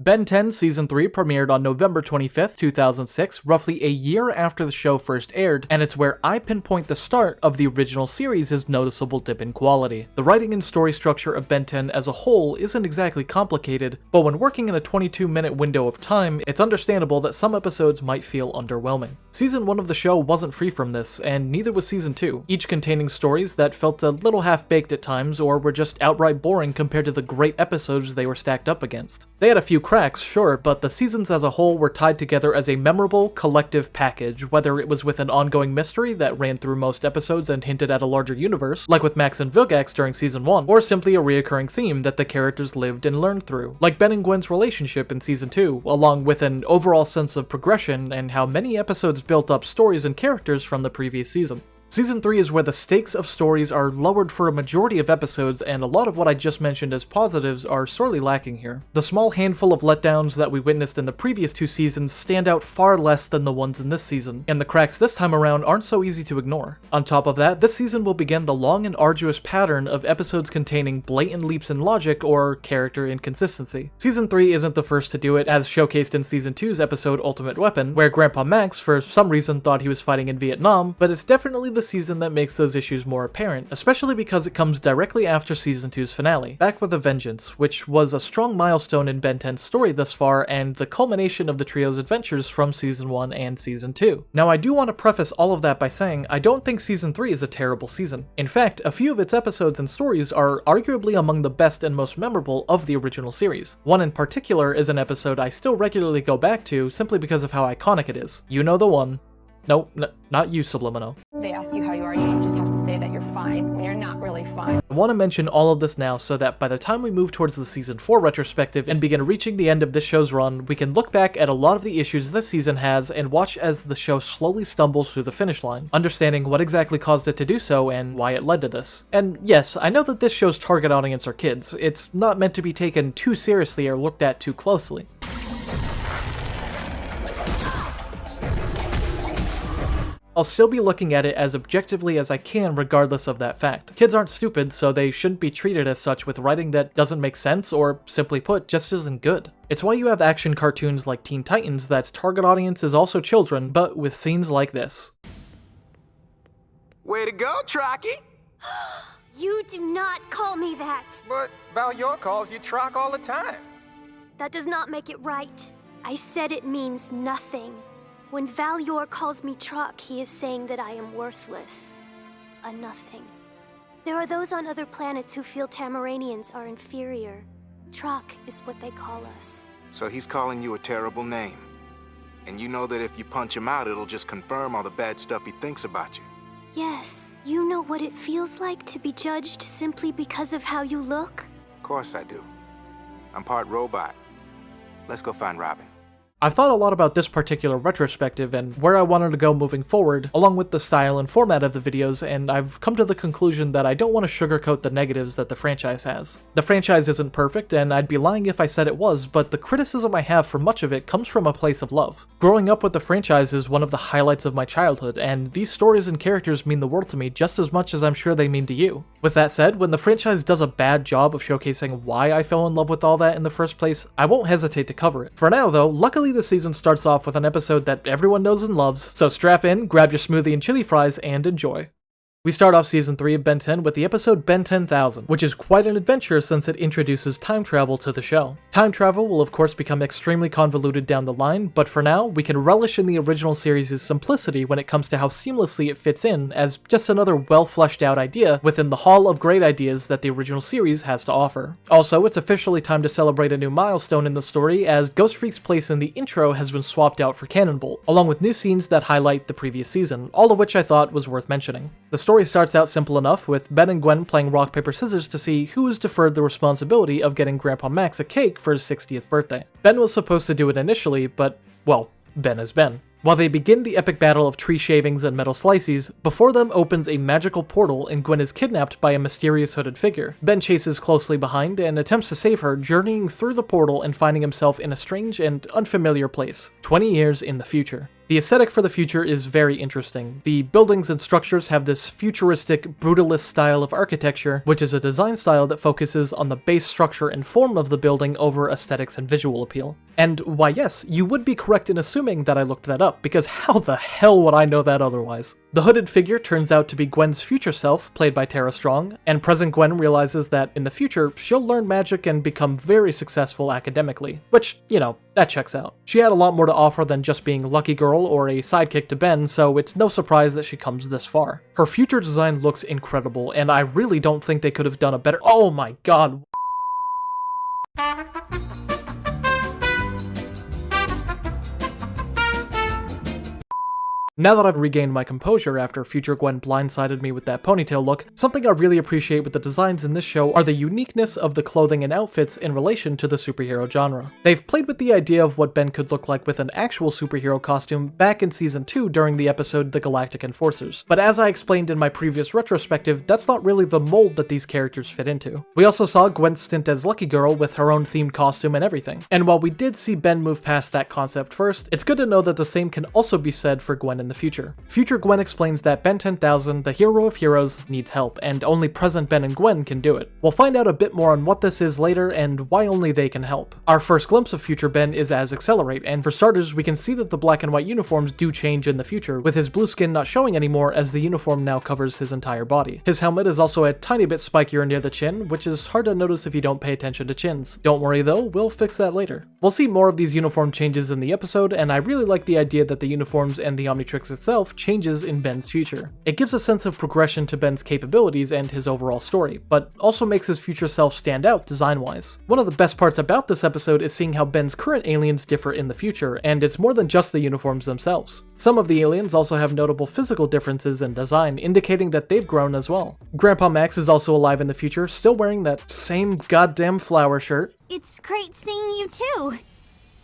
Ben 10 Season 3 premiered on November 25th, 2006, roughly a year after the show first aired, and it's where I pinpoint the start of the original series' noticeable dip in quality. The writing and story structure of Ben 10 as a whole isn't exactly complicated, but when working in a 22-minute window of time, it's understandable that some episodes might feel underwhelming. Season 1 of the show wasn't free from this, and neither was Season 2, each containing stories that felt a little half-baked at times or were just outright boring compared to the great episodes they were stacked up against. They had a few cracks, sure, but the seasons as a whole were tied together as a memorable, collective package, whether it was with an ongoing mystery that ran through most episodes and hinted at a larger universe, like with Max and Vilgax during Season 1, or simply a reoccurring theme that the characters lived and learned through, like Ben and Gwen's relationship in Season 2, along with an overall sense of progression and how many episodes built up stories and characters from the previous season. Season 3 is where the stakes of stories are lowered for a majority of episodes, and a lot of what I just mentioned as positives are sorely lacking here. The small handful of letdowns that we witnessed in the previous two seasons stand out far less than the ones in this season, and the cracks this time around aren't so easy to ignore. On top of that, this season will begin the long and arduous pattern of episodes containing blatant leaps in logic or character inconsistency. Season 3 isn't the first to do it, as showcased in Season 2's episode Ultimate Weapon, where Grandpa Max for some reason thought he was fighting in Vietnam, but it's definitely the season that makes those issues more apparent, especially because it comes directly after Season 2's finale, Back with a Vengeance, which was a strong milestone in Ben 10's story thus far and the culmination of the trio's adventures from Season 1 and Season 2. Now I do want to preface all of that by saying I don't think Season 3 is a terrible season. In fact, a few of its episodes and stories are arguably among the best and most memorable of the original series. One in particular is an episode I still regularly go back to simply because of how iconic it is. You know the one. No, not you, Subliminal. They ask you how you are, you just have to say that you're fine when you're not really fine. I want to mention all of this now so that by the time we move towards the Season 4 retrospective and begin reaching the end of this show's run, we can look back at a lot of the issues this season has and watch as the show slowly stumbles through the finish line, understanding what exactly caused it to do so and why it led to this. And yes, I know that this show's target audience are kids. It's not meant to be taken too seriously or looked at too closely. I'll still be looking at it as objectively as I can regardless of that fact. Kids aren't stupid, so they shouldn't be treated as such with writing that doesn't make sense or, simply put, just isn't good. It's why you have action cartoons like Teen Titans that's target audience is also children, but with scenes like this. Way to go, Trocky! You do not call me that! But Valyor calls you Trock all the time. That does not make it right. I said it means nothing. When Valyor calls me Truck, he is saying that I am worthless. A nothing. There are those on other planets who feel Tamaranians are inferior. Truck is what they call us. So he's calling you a terrible name. And you know that if you punch him out, it'll just confirm all the bad stuff he thinks about you. Yes, you know what it feels like to be judged simply because of how you look? Of course I do. I'm part robot. Let's go find Robin. I've thought a lot about this particular retrospective and where I wanted to go moving forward, along with the style and format of the videos, and I've come to the conclusion that I don't want to sugarcoat the negatives that the franchise has. The franchise isn't perfect, and I'd be lying if I said it was, but the criticism I have for much of it comes from a place of love. Growing up with the franchise is one of the highlights of my childhood, and these stories and characters mean the world to me just as much as I'm sure they mean to you. With that said, when the franchise does a bad job of showcasing why I fell in love with all that in the first place, I won't hesitate to cover it. For now though, luckily the season starts off with an episode that everyone knows and loves, so strap in, grab your smoothie and chili fries, and enjoy. We start off Season 3 of Ben 10 with the episode Ben 10,000, which is quite an adventure since it introduces time travel to the show. Time travel will of course become extremely convoluted down the line, but for now, we can relish in the original series' simplicity when it comes to how seamlessly it fits in as just another well-fleshed out idea within the haul of great ideas that the original series has to offer. Also, it's officially time to celebrate a new milestone in the story as Ghostfreak's place in the intro has been swapped out for Cannonbolt, along with new scenes that highlight the previous season, all of which I thought was worth mentioning. The story starts out simple enough, with Ben and Gwen playing rock, paper, scissors to see who was deferred the responsibility of getting Grandpa Max a cake for his 60th birthday. Ben was supposed to do it initially, but, well, Ben is Ben. While they begin the epic battle of tree shavings and metal slices, before them opens a magical portal and Gwen is kidnapped by a mysterious hooded figure. Ben chases closely behind and attempts to save her, journeying through the portal and finding himself in a strange and unfamiliar place, 20 years in the future. The aesthetic for the future is very interesting. The buildings and structures have this futuristic, brutalist style of architecture, which is a design style that focuses on the base structure and form of the building over aesthetics and visual appeal. And why yes, you would be correct in assuming that I looked that up, because how the hell would I know that otherwise? The hooded figure turns out to be Gwen's future self, played by Tara Strong, and present Gwen realizes that in the future, she'll learn magic and become very successful academically, which, you know, that checks out. She had a lot more to offer than just being Lucky Girl or a sidekick to Ben, so it's no surprise that she comes this far. Her future design looks incredible, and I really don't think they could have done a better— oh my god! Now that I've regained my composure after future Gwen blindsided me with that ponytail look, something I really appreciate with the designs in this show are the uniqueness of the clothing and outfits in relation to the superhero genre. They've played with the idea of what Ben could look like with an actual superhero costume back in Season 2 during the episode The Galactic Enforcers, but as I explained in my previous retrospective, that's not really the mold that these characters fit into. We also saw Gwen's stint as Lucky Girl with her own themed costume and everything, and while we did see Ben move past that concept first, it's good to know that the same can also be said for Gwen in the future. Future Gwen explains that Ben 10,000, the hero of heroes, needs help, and only present Ben and Gwen can do it. We'll find out a bit more on what this is later and why only they can help. Our first glimpse of future Ben is as Accelerate, and for starters, we can see that the black and white uniforms do change in the future, with his blue skin not showing anymore as the uniform now covers his entire body. His helmet is also a tiny bit spikier near the chin, which is hard to notice if you don't pay attention to chins. Don't worry though, we'll fix that later. We'll see more of these uniform changes in the episode, and I really like the idea that the uniforms and the Omnitrix itself changes in Ben's future. It gives a sense of progression to Ben's capabilities and his overall story, but also makes his future self stand out design-wise. One of the best parts about this episode is seeing how Ben's current aliens differ in the future, and it's more than just the uniforms themselves. Some of the aliens also have notable physical differences in design, indicating that they've grown as well. Grandpa Max is also alive in the future, still wearing that same goddamn flower shirt. It's great seeing you too,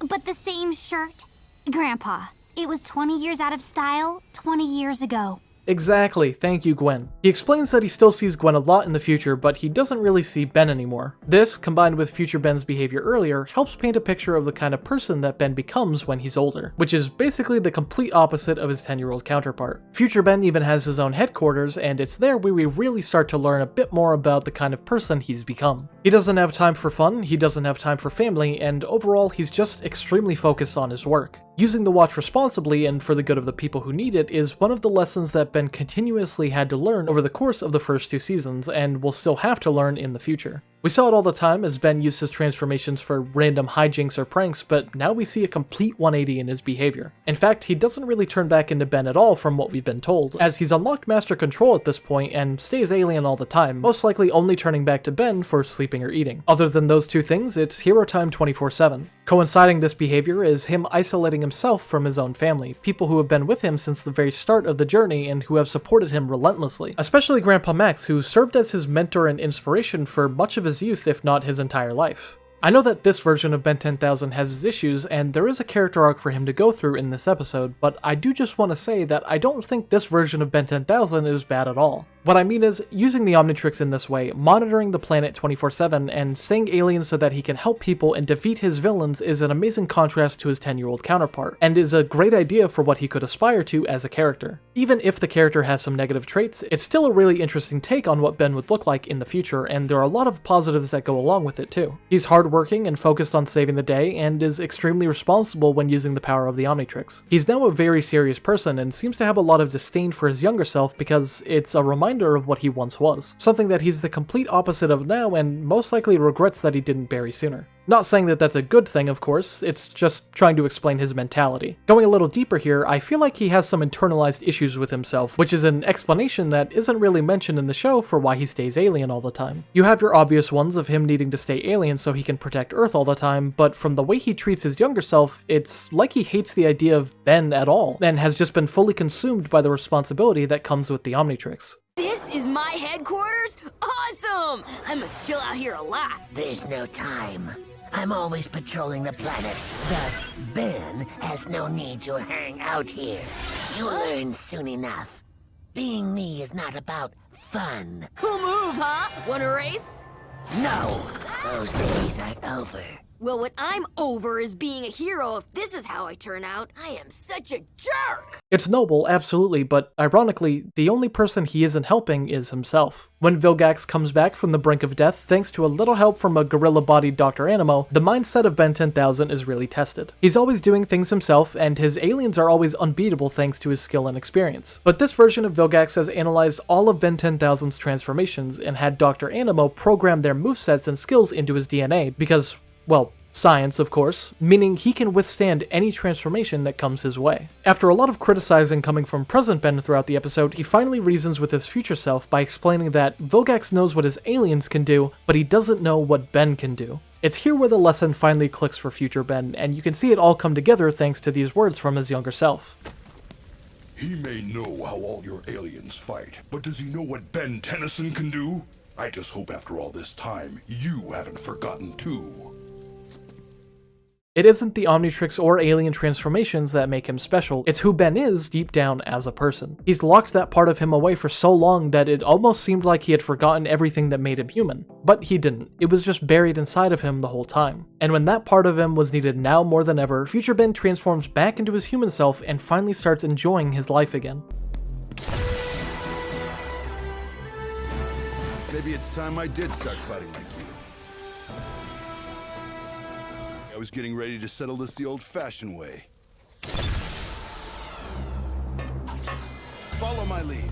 but the same shirt. Grandpa, it was 20 years out of style 20 years ago. Exactly, thank you, Gwen. He explains that he still sees Gwen a lot in the future, but he doesn't really see Ben anymore. This, combined with future Ben's behavior earlier, helps paint a picture of the kind of person that Ben becomes when he's older, which is basically the complete opposite of his 10-year-old counterpart. Future Ben even has his own headquarters, and it's there where we really start to learn a bit more about the kind of person he's become. He doesn't have time for fun, he doesn't have time for family, and overall he's just extremely focused on his work. Using the watch responsibly and for the good of the people who need it is one of the lessons that Ben continuously had to learn over the course of the first 2 seasons, and will still have to learn in the future. We saw it all the time as Ben used his transformations for random hijinks or pranks, but now we see a complete 180 in his behavior. In fact, he doesn't really turn back into Ben at all from what we've been told, as he's unlocked Master Control at this point and stays alien all the time, most likely only turning back to Ben for sleeping or eating. Other than those 2 things, it's hero time 24/7. Coinciding this behavior is him isolating himself from his own family, people who have been with him since the very start of the journey and who have supported him relentlessly, especially Grandpa Max, who served as his mentor and inspiration for much of his youth, if not his entire life. I know that this version of Ben 10,000 has his issues, and there is a character arc for him to go through in this episode, but I do just want to say that I don't think this version of Ben 10,000 is bad at all. What I mean is, using the Omnitrix in this way, monitoring the planet 24/7, and staying alien so that he can help people and defeat his villains is an amazing contrast to his 10-year-old counterpart, and is a great idea for what he could aspire to as a character. Even if the character has some negative traits, it's still a really interesting take on what Ben would look like in the future, and there are a lot of positives that go along with it too. He's hardworking and focused on saving the day, and is extremely responsible when using the power of the Omnitrix. He's now a very serious person, and seems to have a lot of disdain for his younger self because it's a reminder of what he once was, something that he's the complete opposite of now and most likely regrets that he didn't bury sooner. Not saying that that's a good thing, of course, it's just trying to explain his mentality. Going a little deeper here, I feel like he has some internalized issues with himself, which is an explanation that isn't really mentioned in the show for why he stays alien all the time. You have your obvious ones of him needing to stay alien so he can protect Earth all the time, but from the way he treats his younger self, it's like he hates the idea of Ben at all, and has just been fully consumed by the responsibility that comes with the Omnitrix. This is my headquarters? Awesome! I must chill out here a lot. There's no time. I'm always patrolling the planet. Thus, Ben has no need to hang out here. You'll learn soon enough. Being me is not about fun. Cool move, huh? Want a race? No, those days are over. Well, what I'm over is being a hero if this is how I turn out. I am such a jerk! It's noble, absolutely, but ironically, the only person he isn't helping is himself. When Vilgax comes back from the brink of death thanks to a little help from a gorilla-bodied Dr. Animo, the mindset of Ben 10,000 is really tested. He's always doing things himself, and his aliens are always unbeatable thanks to his skill and experience. But this version of Vilgax has analyzed all of Ben 10,000's transformations and had Dr. Animo program their movesets and skills into his DNA because, well, science, of course, meaning he can withstand any transformation that comes his way. After a lot of criticizing coming from present Ben throughout the episode, he finally reasons with his future self by explaining that Vilgax knows what his aliens can do, but he doesn't know what Ben can do. It's here where the lesson finally clicks for future Ben, and you can see it all come together thanks to these words from his younger self. He may know how all your aliens fight, but does he know what Ben Tennyson can do? I just hope after all this time, you haven't forgotten too. It isn't the Omnitrix or alien transformations that make him special, it's who Ben is deep down as a person. He's locked that part of him away for so long that it almost seemed like he had forgotten everything that made him human. But he didn't, it was just buried inside of him the whole time. And when that part of him was needed now more than ever, future Ben transforms back into his human self and finally starts enjoying his life again. Maybe it's time I did start fighting like you. I was getting ready to settle this the old-fashioned way. Follow my lead.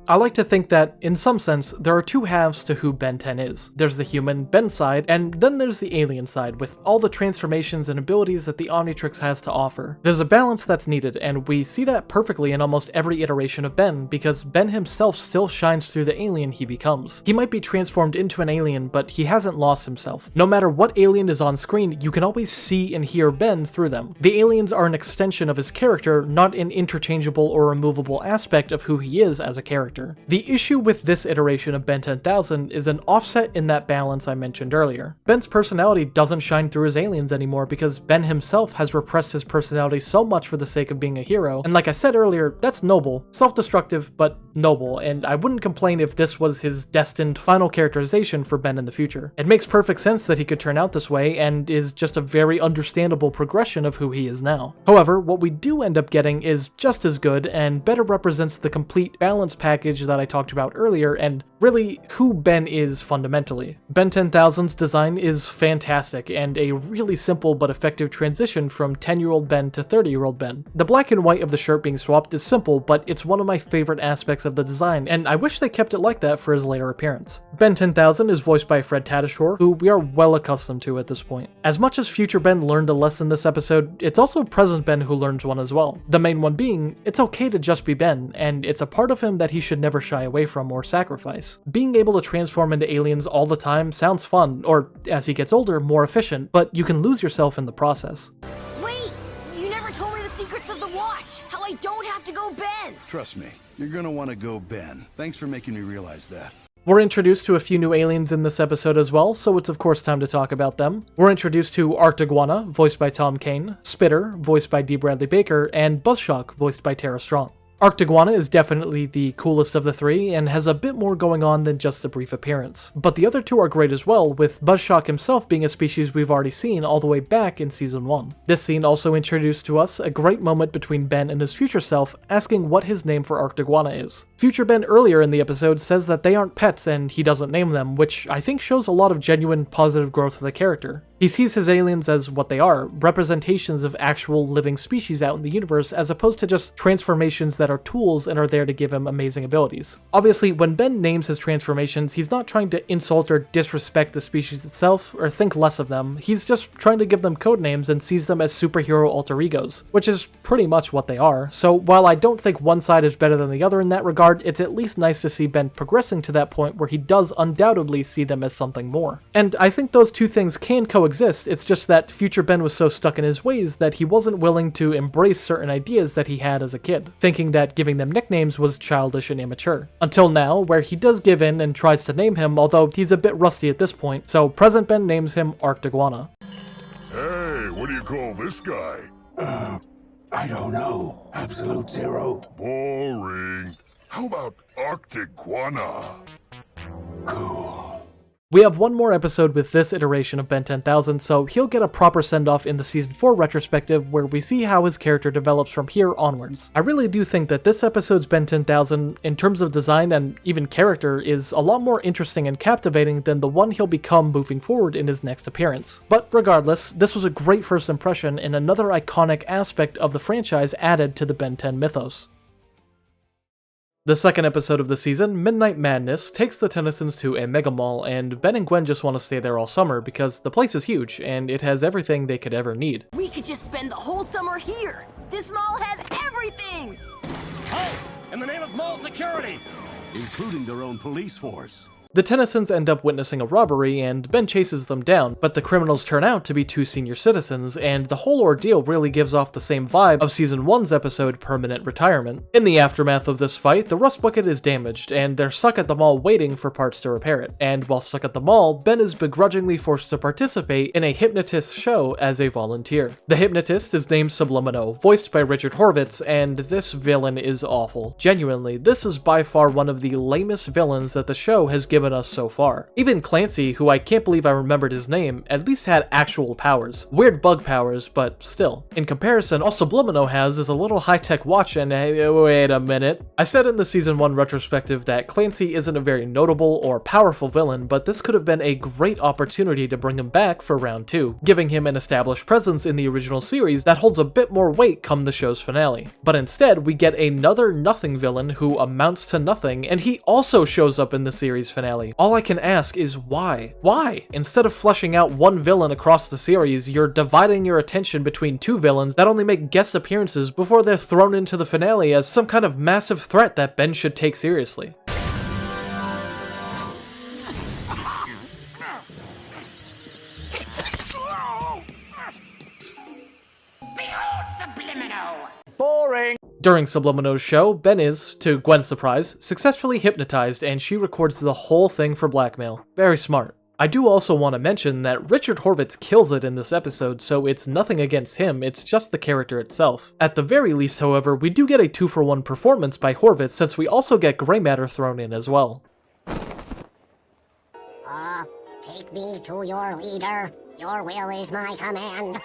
I like to think that, in some sense, there are two halves to who Ben 10 is. There's the human Ben side, and then there's the alien side, with all the transformations and abilities that the Omnitrix has to offer. There's a balance that's needed, and we see that perfectly in almost every iteration of Ben, because Ben himself still shines through the alien he becomes. He might be transformed into an alien, but he hasn't lost himself. No matter what alien is on screen, you can always see and hear Ben through them. The aliens are an extension of his character, not an interchangeable or removable aspect of who he is as a character. The issue with this iteration of Ben 10,000 is an offset in that balance I mentioned earlier. Ben's personality doesn't shine through his aliens anymore because Ben himself has repressed his personality so much for the sake of being a hero, and like I said earlier, that's noble. Self-destructive, but noble, and I wouldn't complain if this was his destined final characterization for Ben in the future. It makes perfect sense that he could turn out this way, and is just a very understandable progression of who he is now. However, what we do end up getting is just as good, and better represents the complete balance package that I talked about earlier, and really who Ben is fundamentally. Ben 10,000's design is fantastic, and a really simple but effective transition from 10-year-old Ben to 30-year-old Ben. The black and white of the shirt being swapped is simple, but it's one of my favorite aspects of the design, and I wish they kept it like that for his later appearance. Ben 10,000 is voiced by Fred Tatasciore, who we are well accustomed to at this point. As much as future Ben learned a lesson this episode, it's also present Ben who learns one as well. The main one being, it's okay to just be Ben, and it's a part of him that he should never shy away from or sacrifice. Being able to transform into aliens all the time sounds fun, or as he gets older, more efficient, but you can lose yourself in the process. Wait! You never told me the secrets of the watch! How I don't have to go Ben! Trust me, you're gonna want to go Ben. Thanks for making me realize that. We're introduced to a few new aliens in this episode as well, so it's of course time to talk about them. We're introduced to Arctiguana, voiced by Tom Kane, Spitter, voiced by D. Bradley Baker, and Buzzshock, voiced by Tara Strong. Arctiguana is definitely the coolest of the three, and has a bit more going on than just a brief appearance. But the other two are great as well, with Buzzshock himself being a species we've already seen all the way back in Season 1. This scene also introduced to us a great moment between Ben and his future self, asking what his name for Arctiguana is. Future Ben earlier in the episode says that they aren't pets and he doesn't name them, which I think shows a lot of genuine positive growth for the character. He sees his aliens as what they are, representations of actual living species out in the universe, as opposed to just transformations that are tools and are there to give him amazing abilities. Obviously, when Ben names his transformations, he's not trying to insult or disrespect the species itself, or think less of them. He's just trying to give them codenames and sees them as superhero alter egos, which is pretty much what they are. So while I don't think one side is better than the other in that regard, it's at least nice to see Ben progressing to that point where he does undoubtedly see them as something more. And I think those two things can coexist, it's just that future Ben was so stuck in his ways that he wasn't willing to embrace certain ideas that he had as a kid, thinking that giving them nicknames was childish and immature. Until now, where he does give in and tries to name him, although he's a bit rusty at this point, so present Ben names him Arctiguana. Hey, what do you call this guy? I don't know. Absolute zero. Boring. How about Arctic guana? Cool. We have one more episode with this iteration of Ben 10,000, so he'll get a proper send-off in the Season 4 retrospective where we see how his character develops from here onwards. I really do think that this episode's Ben 10,000, in terms of design and even character, is a lot more interesting and captivating than the one he'll become moving forward in his next appearance. But regardless, this was a great first impression and another iconic aspect of the franchise added to the Ben 10 mythos. The second episode of the season, Midnight Madness, takes the Tennysons to a mega mall, and Ben and Gwen just want to stay there all summer because the place is huge and it has everything they could ever need. We could just spend the whole summer here. This mall has everything. Hey, in the name of mall security, including their own police force. The Tennysons end up witnessing a robbery, and Ben chases them down, but the criminals turn out to be two senior citizens, and the whole ordeal really gives off the same vibe of Season 1's episode Permanent Retirement. In the aftermath of this fight, the rust bucket is damaged, and they're stuck at the mall waiting for parts to repair it. And while stuck at the mall, Ben is begrudgingly forced to participate in a hypnotist show as a volunteer. The hypnotist is named Subliminal, voiced by Richard Horvitz, and this villain is awful. Genuinely, this is by far one of the lamest villains that the show has given us so far. Even Clancy, who I can't believe I remembered his name, at least had actual powers. Weird bug powers, but still. In comparison, all Subliminal has is a little high-tech watch and wait a minute. I said in the Season 1 retrospective that Clancy isn't a very notable or powerful villain, but this could have been a great opportunity to bring him back for round 2, giving him an established presence in the original series that holds a bit more weight come the show's finale. But instead, we get another nothing villain who amounts to nothing, and he also shows up in the series finale. All I can ask is why? Why? Instead of fleshing out one villain across the series, you're dividing your attention between two villains that only make guest appearances before they're thrown into the finale as some kind of massive threat that Ben should take seriously. Boring. During Subliminal's show, Ben is, to Gwen's surprise, successfully hypnotized, and she records the whole thing for blackmail. Very smart. I do also want to mention that Richard Horvitz kills it in this episode, so it's nothing against him, it's just the character itself. At the very least, however, we do get a 2-for-1 performance by Horvitz, since we also get gray matter thrown in as well. Take me to your leader. Your will is my command.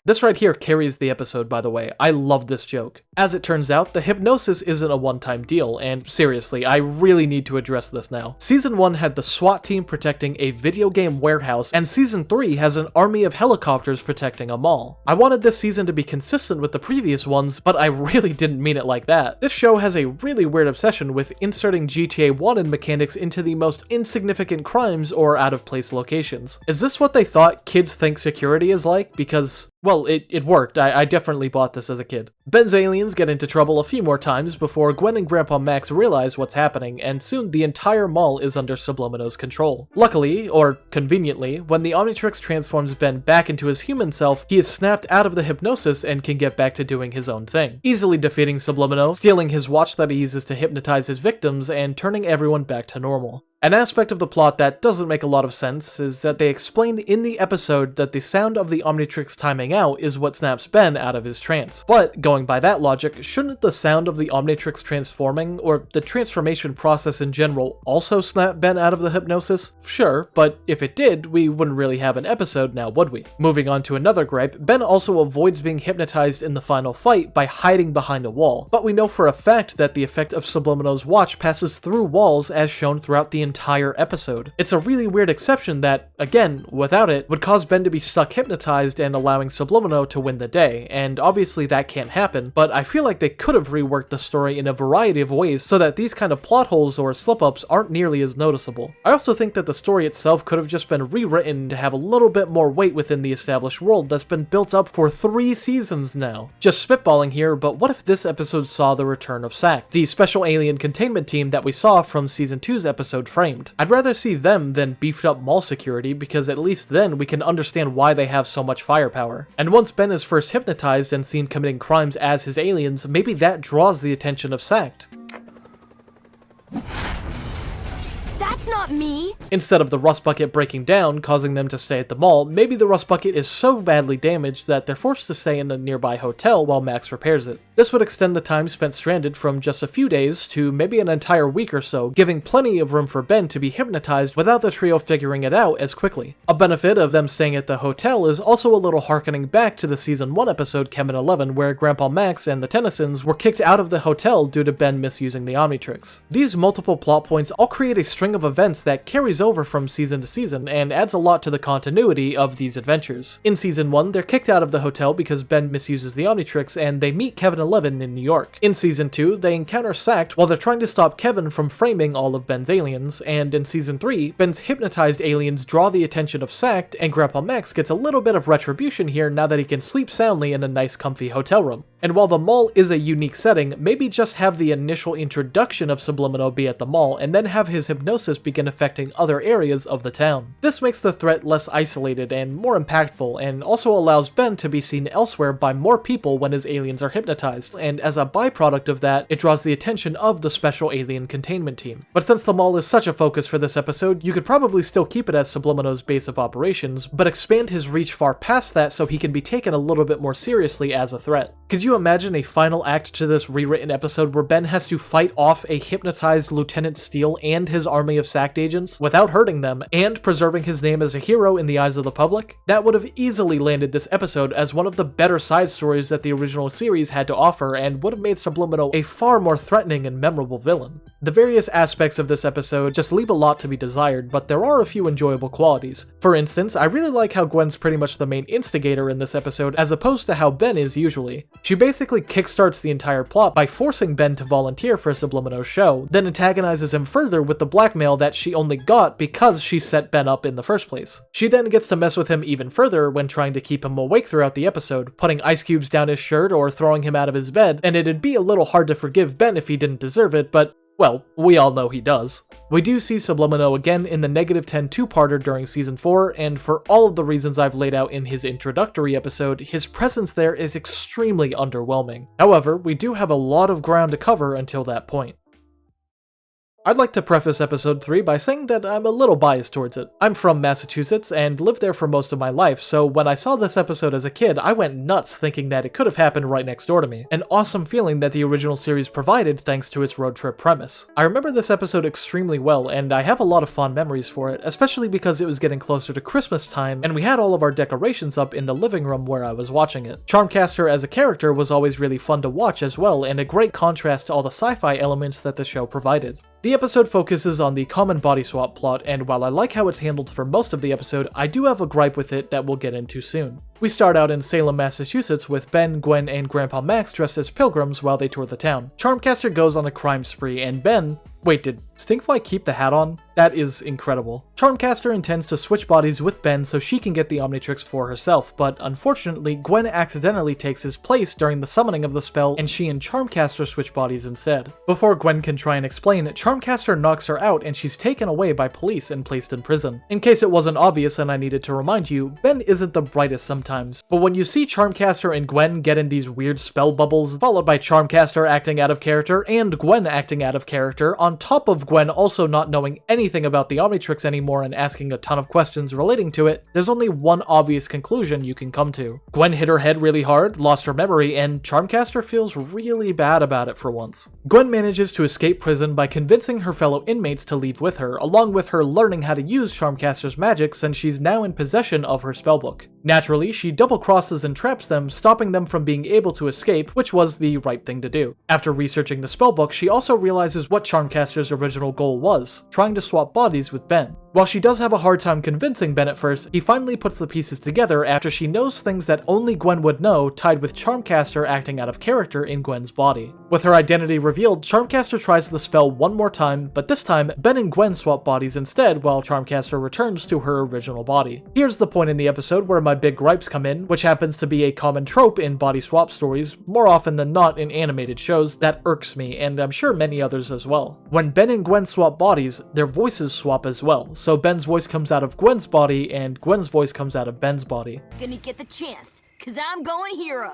This right here carries the episode, by the way. I love this joke. As it turns out, the hypnosis isn't a one-time deal, and seriously, I really need to address this now. Season 1 had the SWAT team protecting a video game warehouse, and Season 3 has an army of helicopters protecting a mall. I wanted this season to be consistent with the previous ones, but I really didn't mean it like that. This show has a really weird obsession with inserting GTA 1 and mechanics into the most insignificant crimes or out-of-place locations. Is this what they thought kids think security is like? Because, well, it worked. I definitely bought this as a kid. Ben's aliens get into trouble a few more times before Gwen and Grandpa Max realize what's happening, and soon the entire mall is under Subliminal's control. Luckily, or conveniently, when the Omnitrix transforms Ben back into his human self, he is snapped out of the hypnosis and can get back to doing his own thing, easily defeating Subliminal, stealing his watch that he uses to hypnotize his victims, and turning everyone back to normal. An aspect of the plot that doesn't make a lot of sense is that they explained in the episode that the sound of the Omnitrix timing out is what snaps Ben out of his trance. But, going by that logic, shouldn't the sound of the Omnitrix transforming, or the transformation process in general, also snap Ben out of the hypnosis? Sure, but if it did, we wouldn't really have an episode now, would we? Moving on to another gripe, Ben also avoids being hypnotized in the final fight by hiding behind a wall. But we know for a fact that the effect of Subliminal's watch passes through walls as shown throughout the entire episode. It's a really weird exception that, again, without it, would cause Ben to be stuck hypnotized and allowing Subliminal to win the day, and obviously that can't happen, but I feel like they could have reworked the story in a variety of ways so that these kind of plot holes or slip-ups aren't nearly as noticeable. I also think that the story itself could have just been rewritten to have a little bit more weight within the established world that's been built up for 3 seasons now. Just spitballing here, but what if this episode saw the return of SAC, the special alien containment team that we saw from Season 2's episode Framed? I'd rather see them than beefed up mall security, because at least then we can understand why they have so much firepower. And once Ben is first hypnotized and seen committing crimes as his aliens, maybe that draws the attention of SACT. That's not me! Instead of the rust bucket breaking down, causing them to stay at the mall, maybe the rust bucket is so badly damaged that they're forced to stay in a nearby hotel while Max repairs it. This would extend the time spent stranded from just a few days to maybe an entire week or so, giving plenty of room for Ben to be hypnotized without the trio figuring it out as quickly. A benefit of them staying at the hotel is also a little harkening back to the season 1 episode Kevin 11 where Grandpa Max and the Tennysons were kicked out of the hotel due to Ben misusing the Omnitrix. These multiple plot points all create a string of events that carries over from season to season and adds a lot to the continuity of these adventures. In season 1, they're kicked out of the hotel because Ben misuses the Omnitrix and they meet Kevin 11 in New York. In season 2, they encounter Sact while they're trying to stop Kevin from framing all of Ben's aliens, and in season 3, Ben's hypnotized aliens draw the attention of Sact and Grandpa Max gets a little bit of retribution here now that he can sleep soundly in a nice comfy hotel room. And while the mall is a unique setting, maybe just have the initial introduction of Subliminal be at the mall and then have his hypnosis begin affecting other areas of the town. This makes the threat less isolated and more impactful, and also allows Ben to be seen elsewhere by more people when his aliens are hypnotized, and as a byproduct of that, it draws the attention of the Special Alien Containment Team. But since the mall is such a focus for this episode, you could probably still keep it as Subliminal's base of operations, but expand his reach far past that so he can be taken a little bit more seriously as a threat. Could you imagine a final act to this rewritten episode where Ben has to fight off a hypnotized Lieutenant Steele and his army of Sact agents without hurting them, and preserving his name as a hero in the eyes of the public? That would have easily landed this episode as one of the better side stories that the original series had to offer, and would have made Subliminal a far more threatening and memorable villain. The various aspects of this episode just leave a lot to be desired, but there are a few enjoyable qualities. For instance, I really like how Gwen's pretty much the main instigator in this episode as opposed to how Ben is usually. She basically kickstarts the entire plot by forcing Ben to volunteer for Subliminal's show, then antagonizes him further with the blackmail that she only got because she set Ben up in the first place. She then gets to mess with him even further when trying to keep him awake throughout the episode, putting ice cubes down his shirt or throwing him out of his bed, and it'd be a little hard to forgive Ben if he didn't deserve it, but well, we all know he does. We do see Subliminal again in the -10 two-parter during season 4, and for all of the reasons I've laid out in his introductory episode, his presence there is extremely underwhelming. However, we do have a lot of ground to cover until that point. I'd like to preface episode 3 by saying that I'm a little biased towards it. I'm from Massachusetts and lived there for most of my life, so when I saw this episode as a kid, I went nuts thinking that it could have happened right next door to me. An awesome feeling that the original series provided thanks to its road trip premise. I remember this episode extremely well, and I have a lot of fond memories for it, especially because it was getting closer to Christmas time, and we had all of our decorations up in the living room where I was watching it. Charmcaster as a character was always really fun to watch as well, and a great contrast to all the sci-fi elements that the show provided. The episode focuses on the common body swap plot, and while I like how it's handled for most of the episode, I do have a gripe with it that we'll get into soon. We start out in Salem, Massachusetts with Ben, Gwen, and Grandpa Max dressed as pilgrims while they tour the town. Charmcaster goes on a crime spree, and Ben... Wait, did Stinkfly keep the hat on? That is incredible. Charmcaster intends to switch bodies with Ben so she can get the Omnitrix for herself, but unfortunately, Gwen accidentally takes his place during the summoning of the spell, and she and Charmcaster switch bodies instead. Before Gwen can try and explain, Charmcaster knocks her out and she's taken away by police and placed in prison. In case it wasn't obvious and I needed to remind you, Ben isn't the brightest sometimes, but when you see Charmcaster and Gwen get in these weird spell bubbles, followed by Charmcaster acting out of character and Gwen acting out of character, on top of Gwen also not knowing anything about the Omnitrix anymore and asking a ton of questions relating to it, there's only one obvious conclusion you can come to. Gwen hit her head really hard, lost her memory, and Charmcaster feels really bad about it for once. Gwen manages to escape prison by convincing her fellow inmates to leave with her, along with her learning how to use Charmcaster's magic since she's now in possession of her spellbook. Naturally, she double-crosses and traps them, stopping them from being able to escape, which was the right thing to do. After researching the spellbook, she also realizes what Charmcaster's original goal was, trying to swap bodies with Ben. While she does have a hard time convincing Ben at first, he finally puts the pieces together after she knows things that only Gwen would know, tied with Charmcaster acting out of character in Gwen's body. With her identity revealed, Charmcaster tries the spell one more time, but this time, Ben and Gwen swap bodies instead while Charmcaster returns to her original body. Here's the point in the episode where my big gripes come in, which happens to be a common trope in body swap stories, more often than not in animated shows, that irks me, and I'm sure many others as well. When Ben and Gwen swap bodies, their voices swap as well, so Ben's voice comes out of Gwen's body, and Gwen's voice comes out of Ben's body. Gonna get the chance, cause I'm going hero.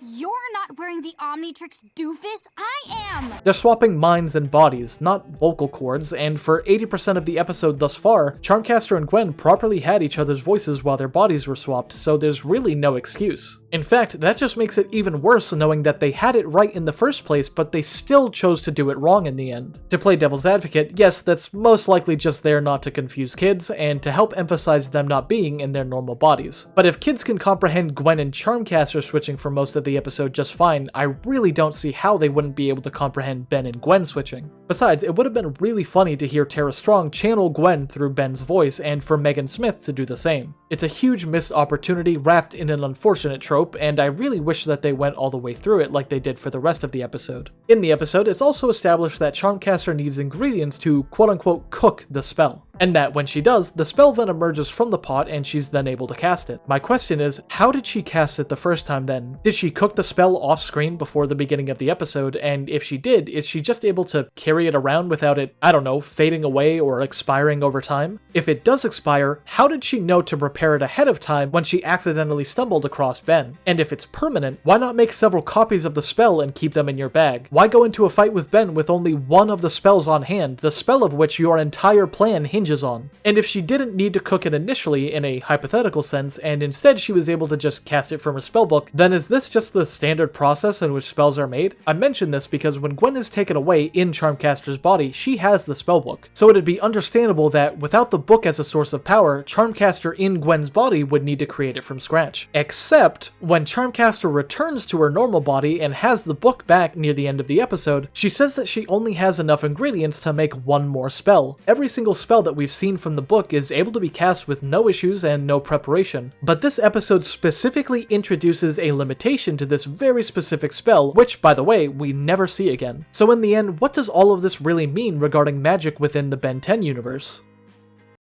You're not wearing the Omnitrix, doofus. I am! They're swapping minds and bodies, not vocal cords, and for 80% of the episode thus far, Charmcaster and Gwen properly had each other's voices while their bodies were swapped, so there's really no excuse. In fact, that just makes it even worse knowing that they had it right in the first place, but they still chose to do it wrong in the end. To play devil's advocate, yes, that's most likely just there not to confuse kids, and to help emphasize them not being in their normal bodies. But if kids can comprehend Gwen and Charmcaster switching for most of the episode just fine, I really don't see how they wouldn't be able to comprehend Ben and Gwen switching. Besides, it would have been really funny to hear Tara Strong channel Gwen through Ben's voice, and for Megan Smith to do the same. It's a huge missed opportunity wrapped in an unfortunate trope, and I really wish that they went all the way through it like they did for the rest of the episode. In the episode, it's also established that Charmcaster needs ingredients to quote-unquote cook the spell, and that when she does, the spell then emerges from the pot and she's then able to cast it. My question is, how did she cast it the first time then? Did she cook the spell off-screen before the beginning of the episode, and if she did, is she just able to carry it around without it, I don't know, fading away or expiring over time? If it does expire, how did she know to prepare it ahead of time when she accidentally stumbled across Ben? And if it's permanent, why not make several copies of the spell and keep them in your bag? Why go into a fight with Ben with only one of the spells on hand, the spell of which your entire plan hinges on? And if she didn't need to cook it initially in a hypothetical sense, and instead she was able to just cast it from her spellbook, then is this just the standard process in which spells are made? I mention this because when Gwen is taken away in Charmcaster's body, she has the spellbook. So it'd be understandable that without the book as a source of power, Charmcaster in Gwen's body would need to create it from scratch. Except when Charmcaster returns to her normal body and has the book back near the end of the episode, she says that she only has enough ingredients to make one more spell. Every single spell that we've seen from the book is able to be cast with no issues and no preparation. But this episode specifically introduces a limitation to this very specific spell, which, by the way, we never see again. So in the end, what does all of this really mean regarding magic within the Ben 10 universe?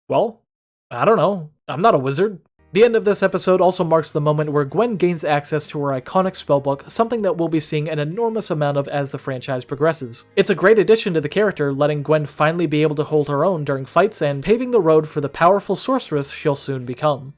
Well, I don't know. I'm not a wizard. The end of this episode also marks the moment where Gwen gains access to her iconic spellbook, something that we'll be seeing an enormous amount of as the franchise progresses. It's a great addition to the character, letting Gwen finally be able to hold her own during fights and paving the road for the powerful sorceress she'll soon become.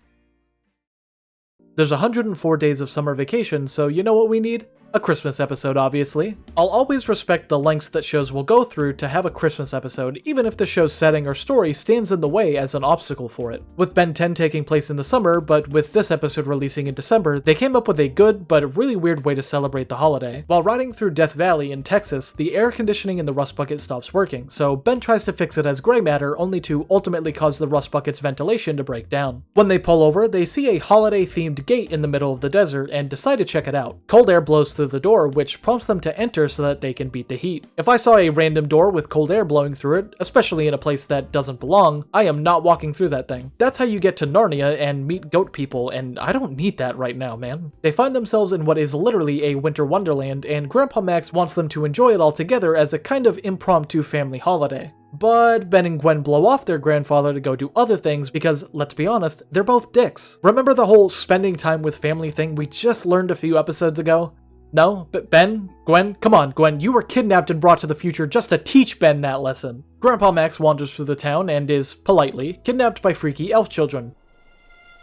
There's 104 days of summer vacation, so you know what we need? A Christmas episode, obviously. I'll always respect the lengths that shows will go through to have a Christmas episode, even if the show's setting or story stands in the way as an obstacle for it. With Ben 10 taking place in the summer, but with this episode releasing in December, they came up with a good but really weird way to celebrate the holiday. While riding through Death Valley in Texas, the air conditioning in the rust bucket stops working, so Ben tries to fix it as gray matter, only to ultimately cause the rust bucket's ventilation to break down. When they pull over, they see a holiday-themed gate in the middle of the desert and decide to check it out. Cold air blows through the door, which prompts them to enter so that they can beat the heat. If I saw a random door with cold air blowing through it, especially in a place that doesn't belong, I am not walking through that thing. That's how you get to Narnia and meet goat people, and I don't need that right now, man. They find themselves in what is literally a winter wonderland, and Grandpa Max wants them to enjoy it all together as a kind of impromptu family holiday. But Ben and Gwen blow off their grandfather to go do other things because, let's be honest, they're both dicks. Remember the whole spending time with family thing we just learned a few episodes ago? No? But Ben? Gwen? Come on, Gwen, you were kidnapped and brought to the future just to teach Ben that lesson. Grandpa Max wanders through the town and is, politely, kidnapped by freaky elf children.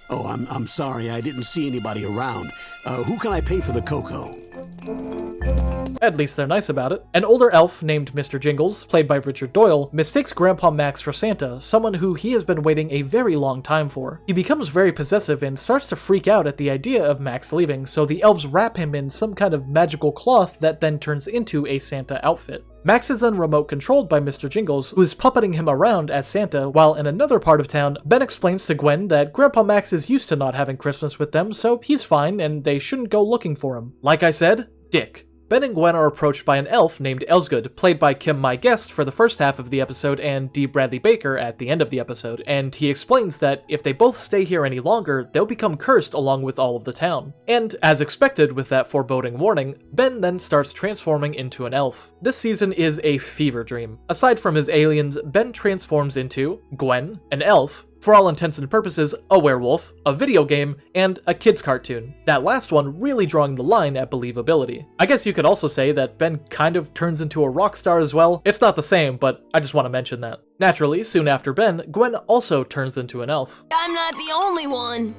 Oh, I'm sorry, I didn't see anybody around. Who can I pay for the cocoa? At least they're nice about it. An older elf named Mr. Jingles, played by Richard Doyle, mistakes Grandpa Max for Santa, someone who he has been waiting a very long time for. He becomes very possessive and starts to freak out at the idea of Max leaving, so the elves wrap him in some kind of magical cloth that then turns into a Santa outfit. Max is then remote controlled by Mr. Jingles, who is puppeting him around as Santa, while in another part of town, Ben explains to Gwen that Grandpa Max is used to not having Christmas with them, so he's fine and they shouldn't go looking for him. Like I said, dick. Ben and Gwen are approached by an elf named Elsgood, played by Kim My Guest for the first half of the episode and Dee Bradley Baker at the end of the episode, and he explains that if they both stay here any longer, they'll become cursed along with all of the town. And, as expected with that foreboding warning, Ben then starts transforming into an elf. This season is a fever dream. Aside from his aliens, Ben transforms into Gwen, an elf, for all intents and purposes, a werewolf, a video game, and a kid's cartoon. That last one really drawing the line at believability. I guess you could also say that Ben kind of turns into a rock star as well. It's not the same, but I just want to mention that. Naturally, soon after Ben, Gwen also turns into an elf. I'm not the only one.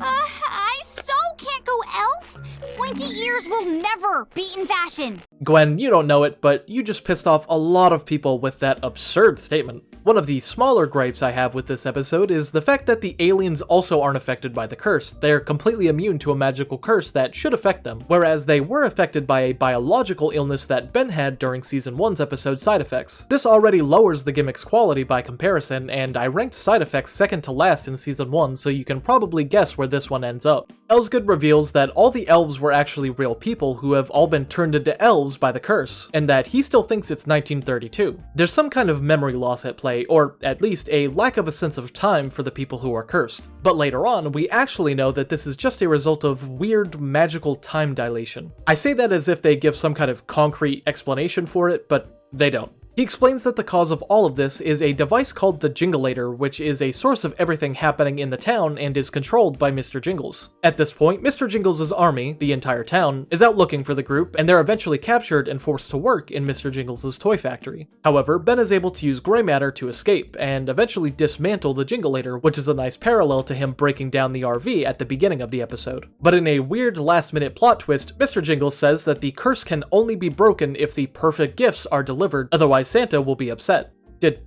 I so can't go elf. When Pointy ears will never be in fashion. Gwen, you don't know it, but you just pissed off a lot of people with that absurd statement. One of the smaller gripes I have with this episode is the fact that the aliens also aren't affected by the curse. They're completely immune to a magical curse that should affect them, whereas they were affected by a biological illness that Ben had during Season 1's episode Side Effects. This already lowers the gimmick's quality by comparison, and I ranked Side Effects second to last in Season 1, so you can probably guess where this one ends up. Elsgood reveals that all the elves were actually real people who have all been turned into elves by the curse, and that he still thinks it's 1932. There's some kind of memory loss at play, or at least a lack of a sense of time for the people who are cursed. But later on, we actually know that this is just a result of weird magical time dilation. I say that as if they give some kind of concrete explanation for it, but they don't. He explains that the cause of all of this is a device called the Jingulator, which is a source of everything happening in the town and is controlled by Mr. Jingles. At this point, Mr. Jingles' army, the entire town, is out looking for the group, and they're eventually captured and forced to work in Mr. Jingles' toy factory. However, Ben is able to use gray matter to escape, and eventually dismantle the Jingulator, which is a nice parallel to him breaking down the RV at the beginning of the episode. But in a weird last-minute plot twist, Mr. Jingles says that the curse can only be broken if the perfect gifts are delivered, otherwise Santa will be upset. Did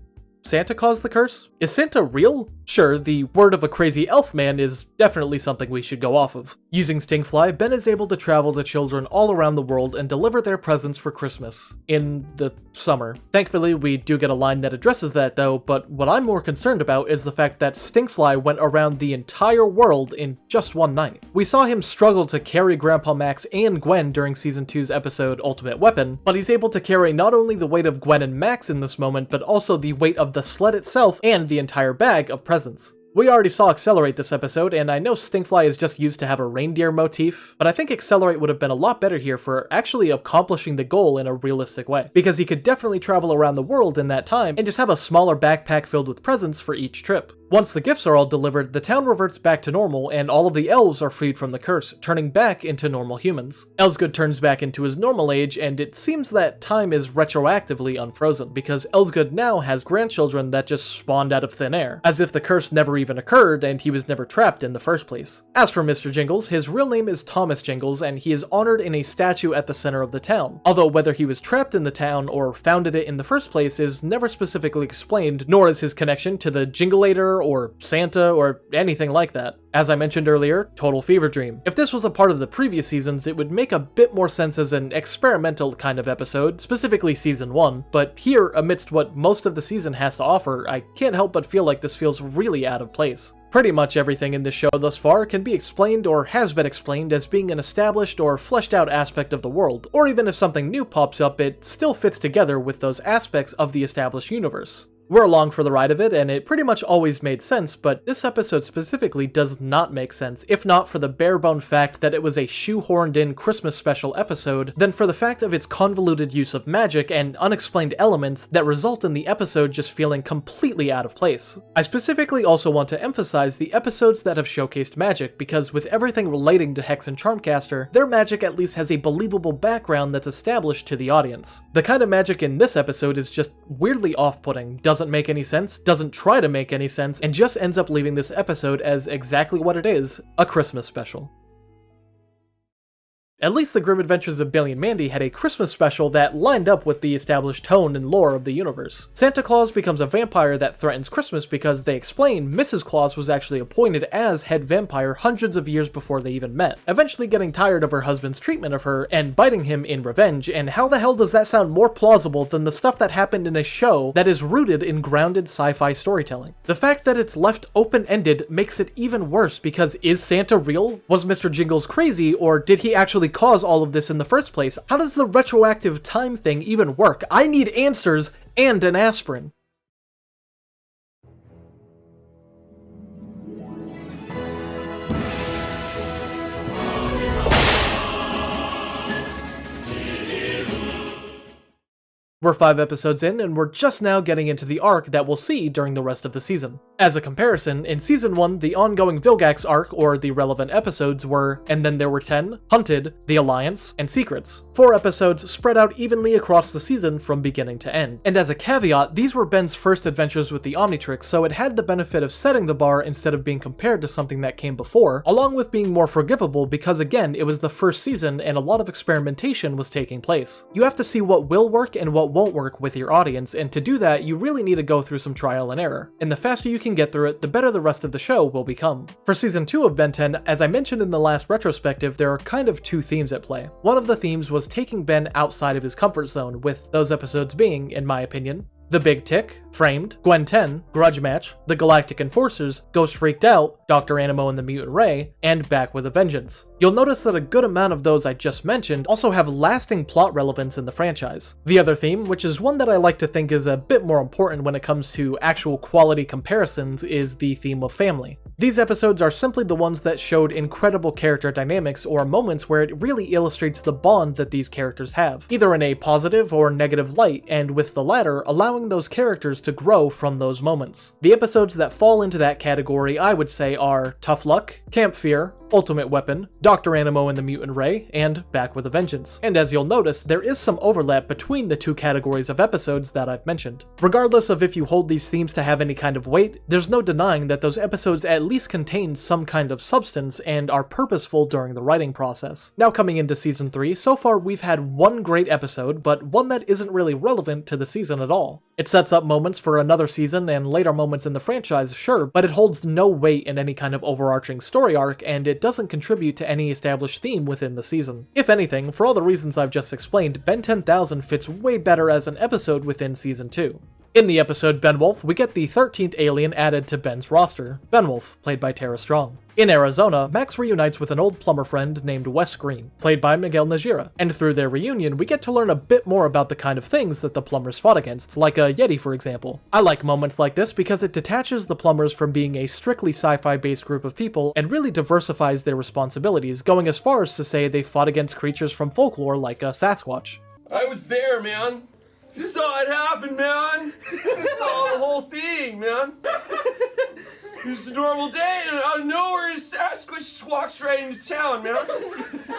Santa cause the curse? Is Santa real? Sure, the word of a crazy elf man is definitely something we should go off of. Using Stingfly, Ben is able to travel to children all around the world and deliver their presents for Christmas. In the summer. Thankfully, we do get a line that addresses that though, but what I'm more concerned about is the fact that Stingfly went around the entire world in just one night. We saw him struggle to carry Grandpa Max and Gwen during Season 2's episode Ultimate Weapon, but he's able to carry not only the weight of Gwen and Max in this moment, but also the weight of the sled itself and the entire bag of presents. We already saw Accelerate this episode, and I know Stingfly is just used to have a reindeer motif, but I think Accelerate would have been a lot better here for actually accomplishing the goal in a realistic way, because he could definitely travel around the world in that time and just have a smaller backpack filled with presents for each trip. Once the gifts are all delivered, the town reverts back to normal, and all of the elves are freed from the curse, turning back into normal humans. Elsgood turns back into his normal age, and it seems that time is retroactively unfrozen, because Elsgood now has grandchildren that just spawned out of thin air, as if the curse never even occurred and he was never trapped in the first place. As for Mr. Jingles, his real name is Thomas Jingles, and he is honored in a statue at the center of the town, although whether he was trapped in the town or founded it in the first place is never specifically explained, nor is his connection to the Jingulator or Santa or anything like that. As I mentioned earlier, total fever dream. If this was a part of the previous seasons, it would make a bit more sense as an experimental kind of episode, specifically Season 1, but here, amidst what most of the season has to offer, I can't help but feel like this feels really out of place. Pretty much everything in this show thus far can be explained or has been explained as being an established or fleshed out aspect of the world, or even if something new pops up, it still fits together with those aspects of the established universe. We're along for the ride of it, and it pretty much always made sense, but this episode specifically does not make sense, if not for the bare-bone fact that it was a shoehorned-in Christmas special episode, then for the fact of its convoluted use of magic and unexplained elements that result in the episode just feeling completely out of place. I specifically also want to emphasize the episodes that have showcased magic, because with everything relating to Hex and Charmcaster, their magic at least has a believable background that's established to the audience. The kind of magic in this episode is just weirdly off-putting, doesn't make any sense, doesn't try to make any sense, and just ends up leaving this episode as exactly what it is, a Christmas special. At least the Grim Adventures of Billy and Mandy had a Christmas special that lined up with the established tone and lore of the universe. Santa Claus becomes a vampire that threatens Christmas because they explain Mrs. Claus was actually appointed as head vampire hundreds of years before they even met, eventually getting tired of her husband's treatment of her and biting him in revenge, and how the hell does that sound more plausible than the stuff that happened in a show that is rooted in grounded sci-fi storytelling? The fact that it's left open-ended makes it even worse, because is Santa real? Was Mr. Jingles crazy, or did he actually cause all of this in the first place? How does the retroactive time thing even work? I need answers and an aspirin. We're 5 episodes in, and we're just now getting into the arc that we'll see during the rest of the season. As a comparison, in Season 1, the ongoing Vilgax arc, or the relevant episodes, were And Then There Were 10, Hunted, The Alliance, and Secrets. 4 episodes spread out evenly across the season from beginning to end. And as a caveat, these were Ben's first adventures with the Omnitrix, so it had the benefit of setting the bar instead of being compared to something that came before, along with being more forgivable because again, it was the first season and a lot of experimentation was taking place. You have to see what will work and what won't work with your audience, and to do that, you really need to go through some trial and error. And the faster you can get through it, the better the rest of the show will become. For Season 2 of Ben 10, as I mentioned in the last retrospective, there are kind of 2 themes at play. One of the themes was taking Ben outside of his comfort zone, with those episodes being, in my opinion, The Big Tick, Framed, Gwen 10, Grudge Match, The Galactic Enforcers, Ghostfreaked Out, Dr. Animo and the Mutant Ray, and Back with a Vengeance. You'll notice that a good amount of those I just mentioned also have lasting plot relevance in the franchise. The other theme, which is one that I like to think is a bit more important when it comes to actual quality comparisons, is the theme of family. These episodes are simply the ones that showed incredible character dynamics or moments where it really illustrates the bond that these characters have, either in a positive or negative light, and with the latter, allowing those characters to grow from those moments. The episodes that fall into that category I would say are Tough Luck, Camp Fear, Ultimate Weapon, Dr. Animo and the Mutant Ray, and Back with a Vengeance. And as you'll notice, there is some overlap between the 2 categories of episodes that I've mentioned. Regardless of if you hold these themes to have any kind of weight, there's no denying that those episodes at least contain some kind of substance and are purposeful during the writing process. Now coming into Season 3, so far we've had one great episode, but one that isn't really relevant to the season at all. It sets up moments for another season and later moments in the franchise, sure, but it holds no weight in any kind of overarching story arc, and it doesn't contribute to any established theme within the season. If anything, for all the reasons I've just explained, Ben 10,000 fits way better as an episode within Season 2. In the episode Benwolf, we get the 13th alien added to Ben's roster, Benwolf, played by Tara Strong. In Arizona, Max reunites with an old plumber friend named Wes Green, played by Miguel Najera, and through their reunion, we get to learn a bit more about the kind of things that the plumbers fought against, like a Yeti for example. I like moments like this because it detaches the plumbers from being a strictly sci-fi based group of people and really diversifies their responsibilities, going as far as to say they fought against creatures from folklore like a Sasquatch. I was there, man. You saw it happen, man. I saw the whole thing, man. It was a normal day, and out of nowhere, Sasquatch just walks right into town, man.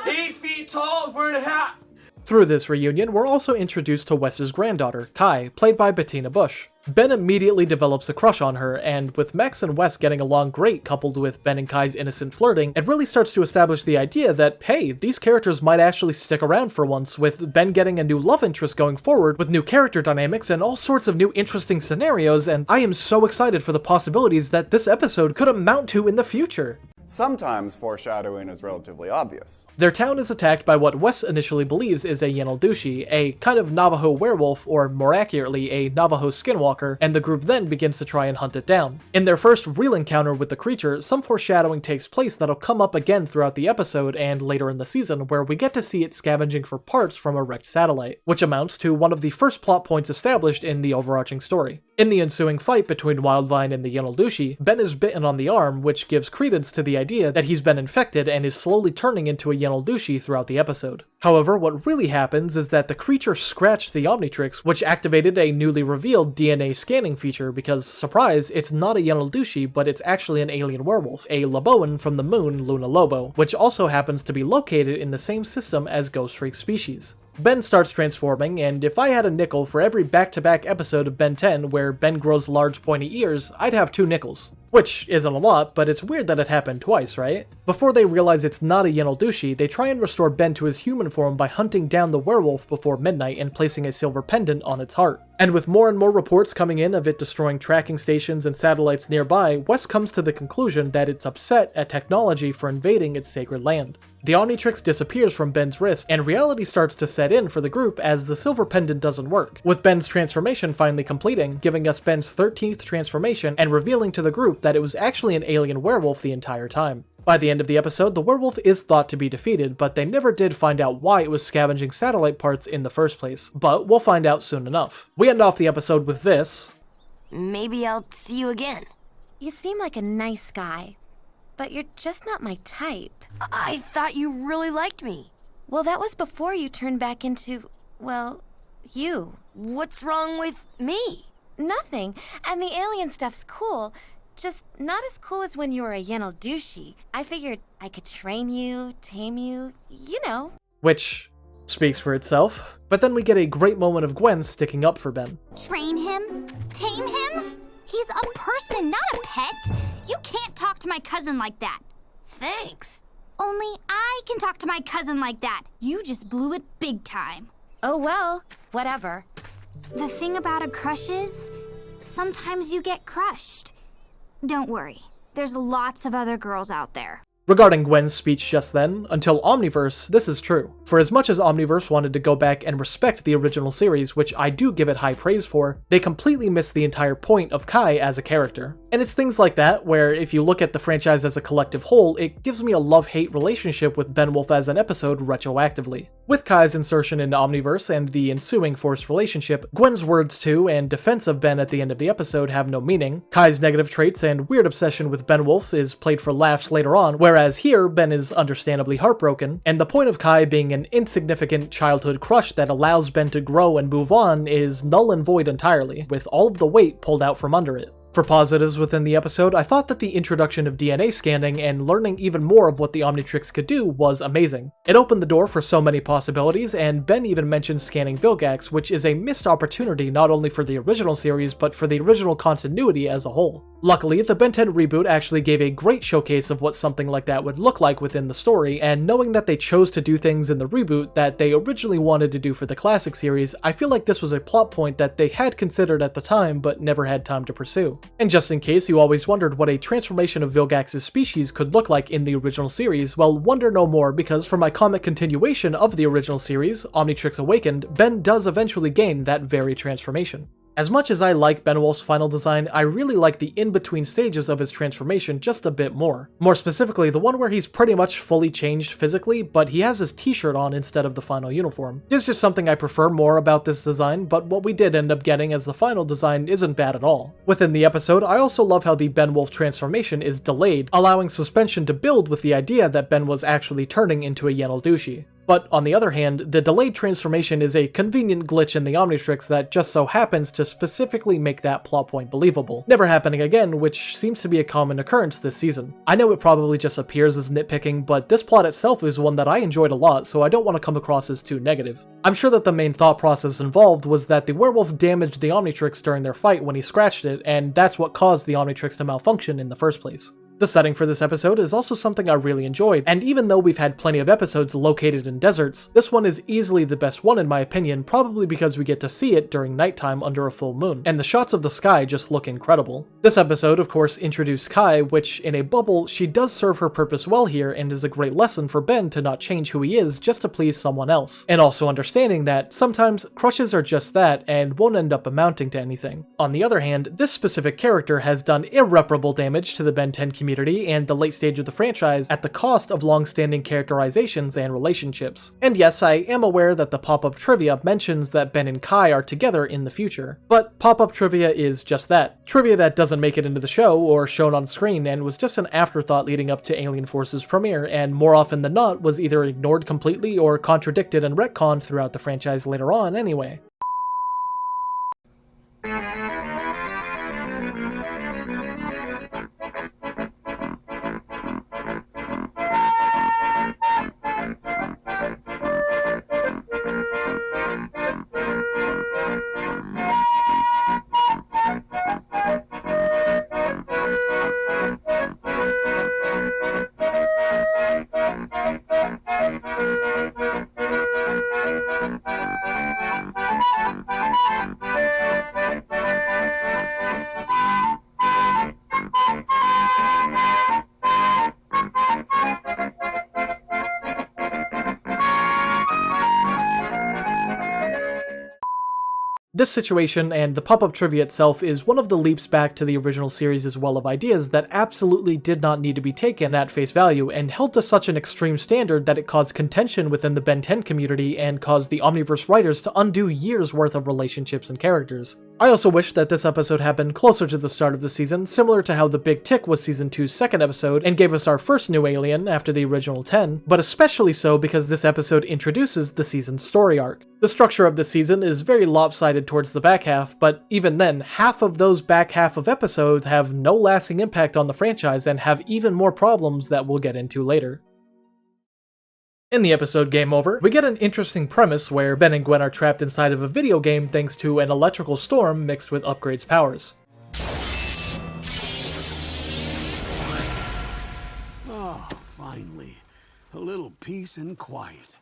8 feet tall, wearing a hat. Through this reunion, we're also introduced to Wes's granddaughter, Kai, played by Bettina Bush. Ben immediately develops a crush on her, and with Max and Wes getting along great coupled with Ben and Kai's innocent flirting, it really starts to establish the idea that, hey, these characters might actually stick around for once, with Ben getting a new love interest going forward, with new character dynamics and all sorts of new interesting scenarios, and I am so excited for the possibilities that this episode could amount to in the future. Sometimes foreshadowing is relatively obvious. Their town is attacked by what Wes initially believes is a Yenaldushi, a kind of Navajo werewolf, or more accurately, a Navajo skinwalker, and the group then begins to try and hunt it down. In their first real encounter with the creature, some foreshadowing takes place that'll come up again throughout the episode and later in the season, where we get to see it scavenging for parts from a wrecked satellite, which amounts to one of the first plot points established in the overarching story. In the ensuing fight between Wildvine and the Yenaldushi, Ben is bitten on the arm, which gives credence to the idea that he's been infected and is slowly turning into a Yenaldushi throughout the episode. However, what really happens is that the creature scratched the Omnitrix, which activated a newly revealed DNA scanning feature because, surprise, it's not a Yenaldushi, but it's actually an alien werewolf, a Loboan from the moon Luna Lobo, which also happens to be located in the same system as Ghostfreak's species. Ben starts transforming, and if I had a nickel for every back-to-back episode of Ben 10 where Ben grows large pointy ears, I'd have 2 nickels. Which isn't a lot, but it's weird that it happened twice, right? Before they realize it's not a Yenaldushi, they try and restore Ben to his human form by hunting down the werewolf before midnight and placing a silver pendant on its heart. And with more and more reports coming in of it destroying tracking stations and satellites nearby, Wes comes to the conclusion that it's upset at technology for invading its sacred land. The Omnitrix disappears from Ben's wrist, and reality starts to set in for the group as the silver pendant doesn't work, with Ben's transformation finally completing, giving us Ben's 13th transformation and revealing to the group that it was actually an alien werewolf the entire time. By the end of the episode, the werewolf is thought to be defeated, but they never did find out why it was scavenging satellite parts in the first place. But we'll find out soon enough. We end off the episode with this. Maybe I'll see you again. You seem like a nice guy, but you're just not my type. I thought you really liked me. Well, that was before you turned back into, well, You. What's wrong with me? Nothing. And the alien stuff's cool. Just not as cool as when you were a Yenal douchey. I figured I could train you, tame you, you know. Which speaks for itself. But then we get a great moment of Gwen sticking up for Ben. Train him? Tame him? He's a person, not a pet. You can't talk to my cousin like that. Thanks. Only I can talk to my cousin like that. You just blew it big time. Oh well, whatever. The thing about a crush is, sometimes you get crushed. Don't worry, there's lots of other girls out there. Regarding Gwen's speech just then, until Omniverse, this is true. For as much as Omniverse wanted to go back and respect the original series, which I do give it high praise for, they completely missed the entire point of Kai as a character. And it's things like that where if you look at the franchise as a collective whole, it gives me a love-hate relationship with Ben Wolf as an episode retroactively. With Kai's insertion into Omniverse and the ensuing forced relationship, Gwen's words to and defense of Ben at the end of the episode have no meaning. Kai's negative traits and weird obsession with Ben Wolf is played for laughs later on, whereas here, Ben is understandably heartbroken, and the point of Kai being an insignificant childhood crush that allows Ben to grow and move on is null and void entirely, with all of the weight pulled out from under it. For positives within the episode, I thought that the introduction of DNA scanning and learning even more of what the Omnitrix could do was amazing. It opened the door for so many possibilities, and Ben even mentioned scanning Vilgax, which is a missed opportunity not only for the original series, but for the original continuity as a whole. Luckily, the Ben 10 reboot actually gave a great showcase of what something like that would look like within the story, and knowing that they chose to do things in the reboot that they originally wanted to do for the classic series, I feel like this was a plot point that they had considered at the time but never had time to pursue. And just in case you always wondered what a transformation of Vilgax's species could look like in the original series, well, wonder no more, because for my comic continuation of the original series, Omnitrix Awakened, Ben does eventually gain that very transformation. As much as I like Ben Wolf's final design, I really like the in-between stages of his transformation just a bit more. More specifically, the one where he's pretty much fully changed physically, but he has his t-shirt on instead of the final uniform. There's just something I prefer more about this design, but what we did end up getting as the final design isn't bad at all. Within the episode, I also love how the Ben Wolf transformation is delayed, allowing suspension to build with the idea that Ben was actually turning into a Yenal douchey. But on the other hand, the delayed transformation is a convenient glitch in the Omnitrix that just so happens to specifically make that plot point believable, never happening again, which seems to be a common occurrence this season. I know it probably just appears as nitpicking, but this plot itself is one that I enjoyed a lot, so I don't want to come across as too negative. I'm sure that the main thought process involved was that the werewolf damaged the Omnitrix during their fight when he scratched it, and that's what caused the Omnitrix to malfunction in the first place. The setting for this episode is also something I really enjoyed, and even though we've had plenty of episodes located in deserts, this one is easily the best one in my opinion, probably because we get to see it during nighttime under a full moon, and the shots of the sky just look incredible. This episode, of course, introduced Kai, which, in a bubble, she does serve her purpose well here and is a great lesson for Ben to not change who he is just to please someone else, and also understanding that sometimes crushes are just that and won't end up amounting to anything. On the other hand, this specific character has done irreparable damage to the Ben 10 community and the late stage of the franchise at the cost of long-standing characterizations and relationships. And yes, I am aware that the pop-up trivia mentions that Ben and Kai are together in the future, but pop-up trivia is just that. Trivia that doesn't make it into the show or shown on screen and was just an afterthought leading up to Alien Force's premiere, and more often than not was either ignored completely or contradicted and retconned throughout the franchise later on anyway. This situation and the pop-up trivia itself is one of the leaps back to the original series' well of ideas that absolutely did not need to be taken at face value and held to such an extreme standard that it caused contention within the Ben 10 community and caused the Omniverse writers to undo years worth of relationships and characters. I also wish that this episode happened closer to the start of the season, similar to how The Big Tick was Season 2's second episode and gave us our first new alien after the original 10, but especially so because this episode introduces the season's story arc. The structure of the season is very lopsided towards the back half, but even then, half of those back half of episodes have no lasting impact on the franchise and have even more problems that we'll get into later. In the episode Game Over, we get an interesting premise where Ben and Gwen are trapped inside of a video game thanks to an electrical storm mixed with Upgrade's powers. Oh, finally. A little peace and quiet.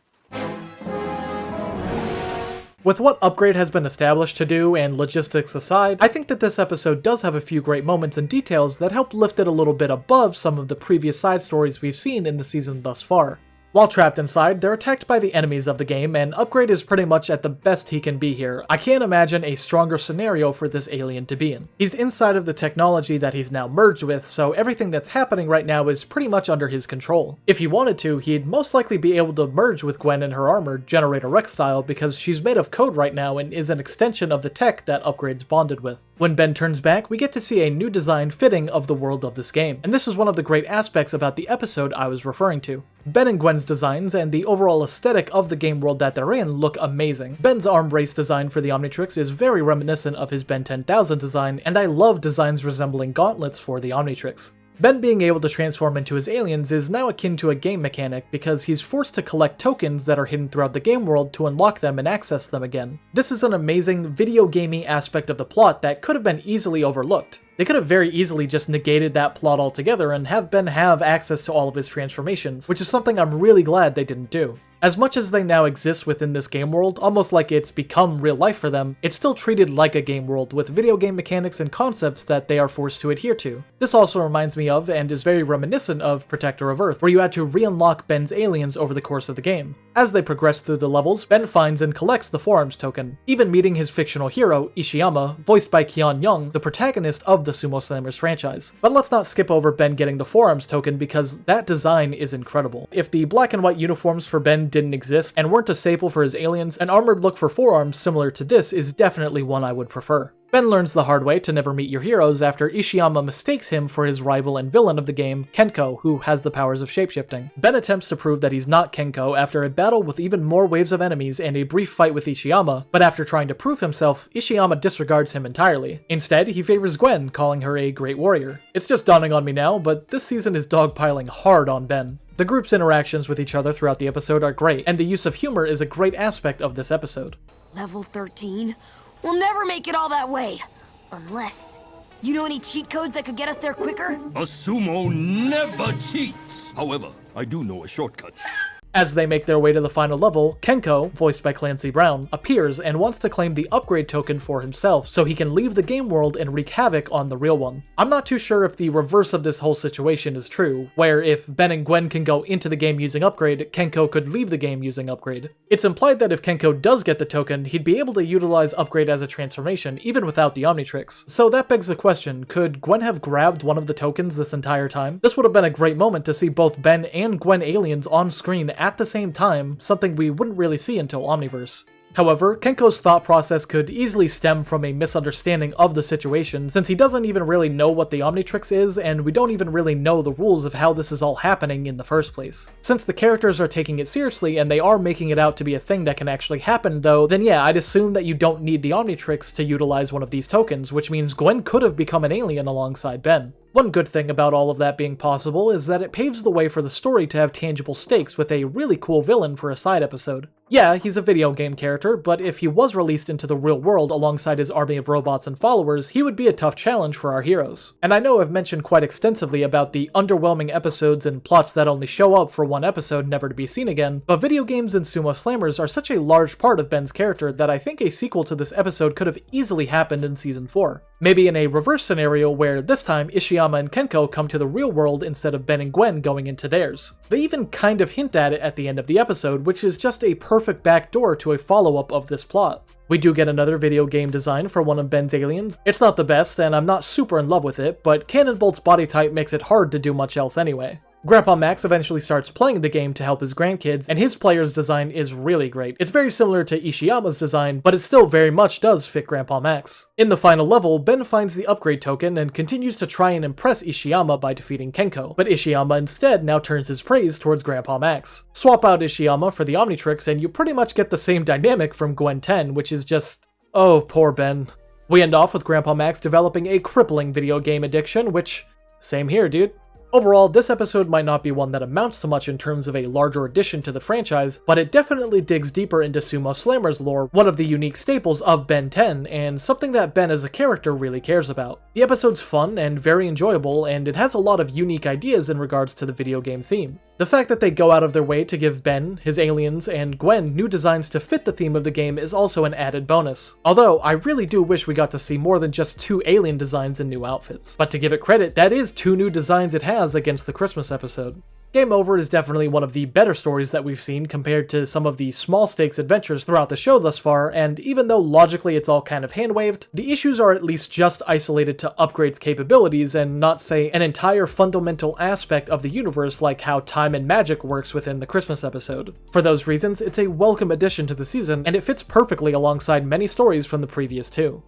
With what Upgrade has been established to do and logistics aside, I think that this episode does have a few great moments and details that help lift it a little bit above some of the previous side stories we've seen in the season thus far. While trapped inside, they're attacked by the enemies of the game, and Upgrade is pretty much at the best he can be here. I can't imagine a stronger scenario for this alien to be in. He's inside of the technology that he's now merged with, so everything that's happening right now is pretty much under his control. If he wanted to, he'd most likely be able to merge with Gwen in her armor, Generator Rex style, because she's made of code right now and is an extension of the tech that Upgrade's bonded with. When Ben turns back, we get to see a new design fitting of the world of this game, and this is one of the great aspects about the episode I was referring to. Ben and Gwen's designs and the overall aesthetic of the game world that they're in look amazing. Ben's arm brace design for the Omnitrix is very reminiscent of his Ben 10,000 design, and I love designs resembling gauntlets for the Omnitrix. Ben being able to transform into his aliens is now akin to a game mechanic because he's forced to collect tokens that are hidden throughout the game world to unlock them and access them again. This is an amazing video gamey aspect of the plot that could have been easily overlooked. They could have very easily just negated that plot altogether and have Ben have access to all of his transformations, which is something I'm really glad they didn't do. As much as they now exist within this game world, almost like it's become real life for them, it's still treated like a game world with video game mechanics and concepts that they are forced to adhere to. This also reminds me of, and is very reminiscent of, Protector of Earth, where you had to re-unlock Ben's aliens over the course of the game. As they progress through the levels, Ben finds and collects the Forearms token, even meeting his fictional hero, Ishiyama, voiced by Keon Young, the protagonist of the Sumo Slammers franchise. But let's not skip over Ben getting the Forearms token because that design is incredible. If the black and white uniforms for Ben didn't exist and weren't a staple for his aliens, an armored look for forearms similar to this is definitely one I would prefer. Ben learns the hard way to never meet your heroes after Ishiyama mistakes him for his rival and villain of the game, Kenko, who has the powers of shapeshifting. Ben attempts to prove that he's not Kenko after a battle with even more waves of enemies and a brief fight with Ishiyama, but after trying to prove himself, Ishiyama disregards him entirely. Instead, he favors Gwen, calling her a great warrior. It's just dawning on me now, but this season is dogpiling hard on Ben. The group's interactions with each other throughout the episode are great, and the use of humor is a great aspect of this episode. Level 13? We'll never make it all that way. Unless... You know any cheat codes that could get us there quicker? A sumo never cheats! However, I do know a shortcut. As they make their way to the final level, Kenko, voiced by Clancy Brown, appears and wants to claim the upgrade token for himself so he can leave the game world and wreak havoc on the real one. I'm not too sure if the reverse of this whole situation is true, where if Ben and Gwen can go into the game using upgrade, Kenko could leave the game using upgrade. It's implied that if Kenko does get the token, he'd be able to utilize upgrade as a transformation, even without the Omnitrix. So that begs the question, could Gwen have grabbed one of the tokens this entire time? This would have been a great moment to see both Ben and Gwen aliens on screen at the same time, something we wouldn't really see until Omniverse. However, Kenko's thought process could easily stem from a misunderstanding of the situation, since he doesn't even really know what the Omnitrix is, and we don't even really know the rules of how this is all happening in the first place. Since the characters are taking it seriously and they are making it out to be a thing that can actually happen though, then yeah, I'd assume that you don't need the Omnitrix to utilize one of these tokens, which means Gwen could have become an alien alongside Ben. One good thing about all of that being possible is that it paves the way for the story to have tangible stakes with a really cool villain for a side episode. Yeah, he's a video game character, but if he was released into the real world alongside his army of robots and followers, he would be a tough challenge for our heroes. And I know I've mentioned quite extensively about the underwhelming episodes and plots that only show up for one episode never to be seen again, but video games and Sumo Slammers are such a large part of Ben's character that I think a sequel to this episode could have easily happened in Season 4. Maybe in a reverse scenario where this time Ishiyama and Kenko come to the real world instead of Ben and Gwen going into theirs. They even kind of hint at it at the end of the episode, which is just a perfect backdoor to a follow-up of this plot. We do get another video game design for one of Ben's aliens. It's not the best, and I'm not super in love with it, but Cannonbolt's body type makes it hard to do much else anyway. Grandpa Max eventually starts playing the game to help his grandkids, and his player's design is really great. It's very similar to Ishiyama's design, but it still very much does fit Grandpa Max. In the final level, Ben finds the upgrade token and continues to try and impress Ishiyama by defeating Kenko, but Ishiyama instead now turns his praise towards Grandpa Max. Swap out Ishiyama for the Omnitrix and you pretty much get the same dynamic from Gwen 10, which is just... oh, poor Ben. We end off with Grandpa Max developing a crippling video game addiction, which... same here, dude. Overall, this episode might not be one that amounts to much in terms of a larger addition to the franchise, but it definitely digs deeper into Sumo Slammer's lore, one of the unique staples of Ben 10, and something that Ben as a character really cares about. The episode's fun and very enjoyable, and it has a lot of unique ideas in regards to the video game theme. The fact that they go out of their way to give Ben, his aliens, and Gwen new designs to fit the theme of the game is also an added bonus. Although, I really do wish we got to see more than just 2 alien designs and new outfits. But to give it credit, that is 2 new designs it has against the Christmas episode. Game Over is definitely one of the better stories that we've seen compared to some of the small-stakes adventures throughout the show thus far, and even though logically it's all kind of hand-waved, the issues are at least just isolated to Upgrade's capabilities and not, say, an entire fundamental aspect of the universe like how time and magic works within the Christmas episode. For those reasons, it's a welcome addition to the season, and it fits perfectly alongside many stories from the previous 2.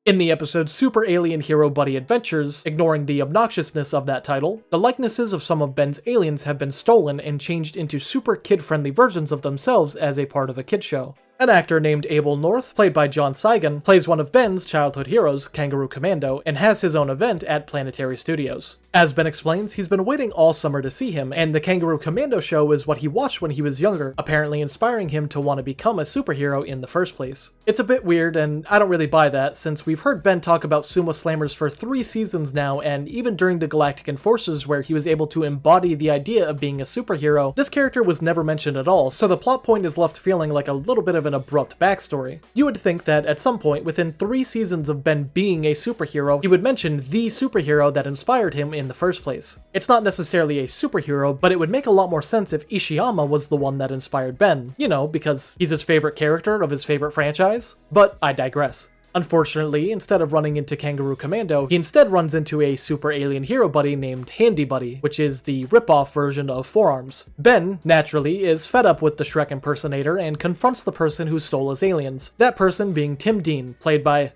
In the episode Super Alien Hero Buddy Adventures, ignoring the obnoxiousness of that title, the likenesses of some of Ben's aliens have been stolen and changed into super kid-friendly versions of themselves as a part of a kid show. An actor named Abel North, played by John Saigon, plays one of Ben's childhood heroes, Kangaroo Commando, and has his own event at Planetary Studios. As Ben explains, he's been waiting all summer to see him, and the Kangaroo Commando show is what he watched when he was younger, apparently inspiring him to want to become a superhero in the first place. It's a bit weird, and I don't really buy that, since we've heard Ben talk about Sumo Slammers for 3 seasons now, and even during the Galactic Enforcers where he was able to embody the idea of being a superhero, this character was never mentioned at all, so the plot point is left feeling like a little bit of an abrupt backstory. You would think that at some point within 3 seasons of Ben being a superhero, he would mention the superhero that inspired him in the first place. It's not necessarily a superhero, but it would make a lot more sense if Ishiyama was the one that inspired Ben, you know, because he's his favorite character of his favorite franchise. But I digress. Unfortunately, instead of running into Kangaroo Commando, he instead runs into a super alien hero buddy named Handy Buddy, which is the rip-off version of Forearms. Ben, naturally, is fed up with the Shrek impersonator and confronts the person who stole his aliens, that person being Tim Dean, played by...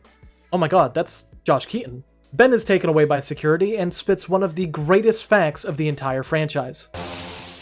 oh my god, that's Josh Keaton. Ben is taken away by security and spits one of the greatest facts of the entire franchise.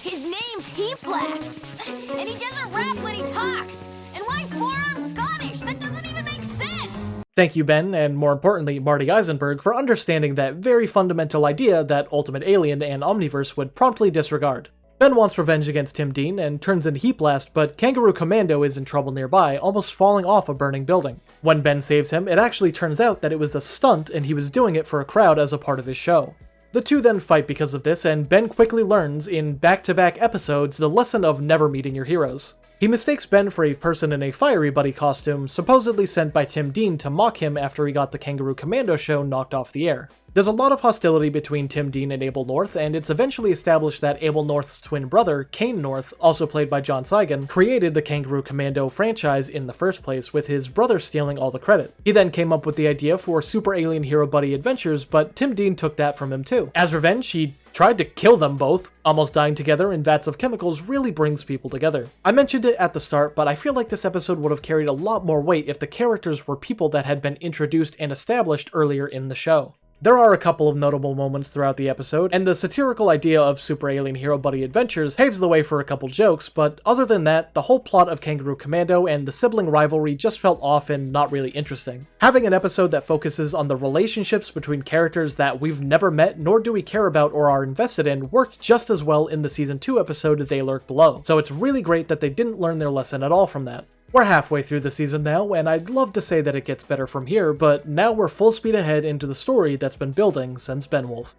His name's Heat Blast, and he doesn't rap when he talks. And why is Forearms Scottish? That doesn't even make sense! Thank you, Ben, and more importantly, Marty Eisenberg, for understanding that very fundamental idea that Ultimate Alien and Omniverse would promptly disregard. Ben wants revenge against Tim Dean and turns in Heat Blast, but Kangaroo Commando is in trouble nearby, almost falling off a burning building. When Ben saves him, it actually turns out that it was a stunt and he was doing it for a crowd as a part of his show. The two then fight because of this, and Ben quickly learns, in back-to-back episodes, the lesson of never meeting your heroes. He mistakes Ben for a person in a Fiery Buddy costume, supposedly sent by Tim Dean to mock him after he got the Kangaroo Commando show knocked off the air. There's a lot of hostility between Tim Dean and Abel North, and it's eventually established that Abel North's twin brother, Kane North, also played by John Saigon, created the Kangaroo Commando franchise in the first place, with his brother stealing all the credit. He then came up with the idea for Super Alien Hero Buddy Adventures, but Tim Dean took that from him too. As revenge, he tried to kill them both. Almost dying together in vats of chemicals really brings people together. I mentioned it at the start, but I feel like this episode would have carried a lot more weight if the characters were people that had been introduced and established earlier in the show. There are a couple of notable moments throughout the episode, and the satirical idea of Super Alien Hero Buddy Adventures paves the way for a couple jokes, but other than that, the whole plot of Kangaroo Commando and the sibling rivalry just felt off and not really interesting. Having an episode that focuses on the relationships between characters that we've never met nor do we care about or are invested in worked just as well in the Season 2 episode They Lurk Below, so it's really great that they didn't learn their lesson at all from that. We're halfway through the season now, and I'd love to say that it gets better from here, but now we're full speed ahead into the story that's been building since Benwolf.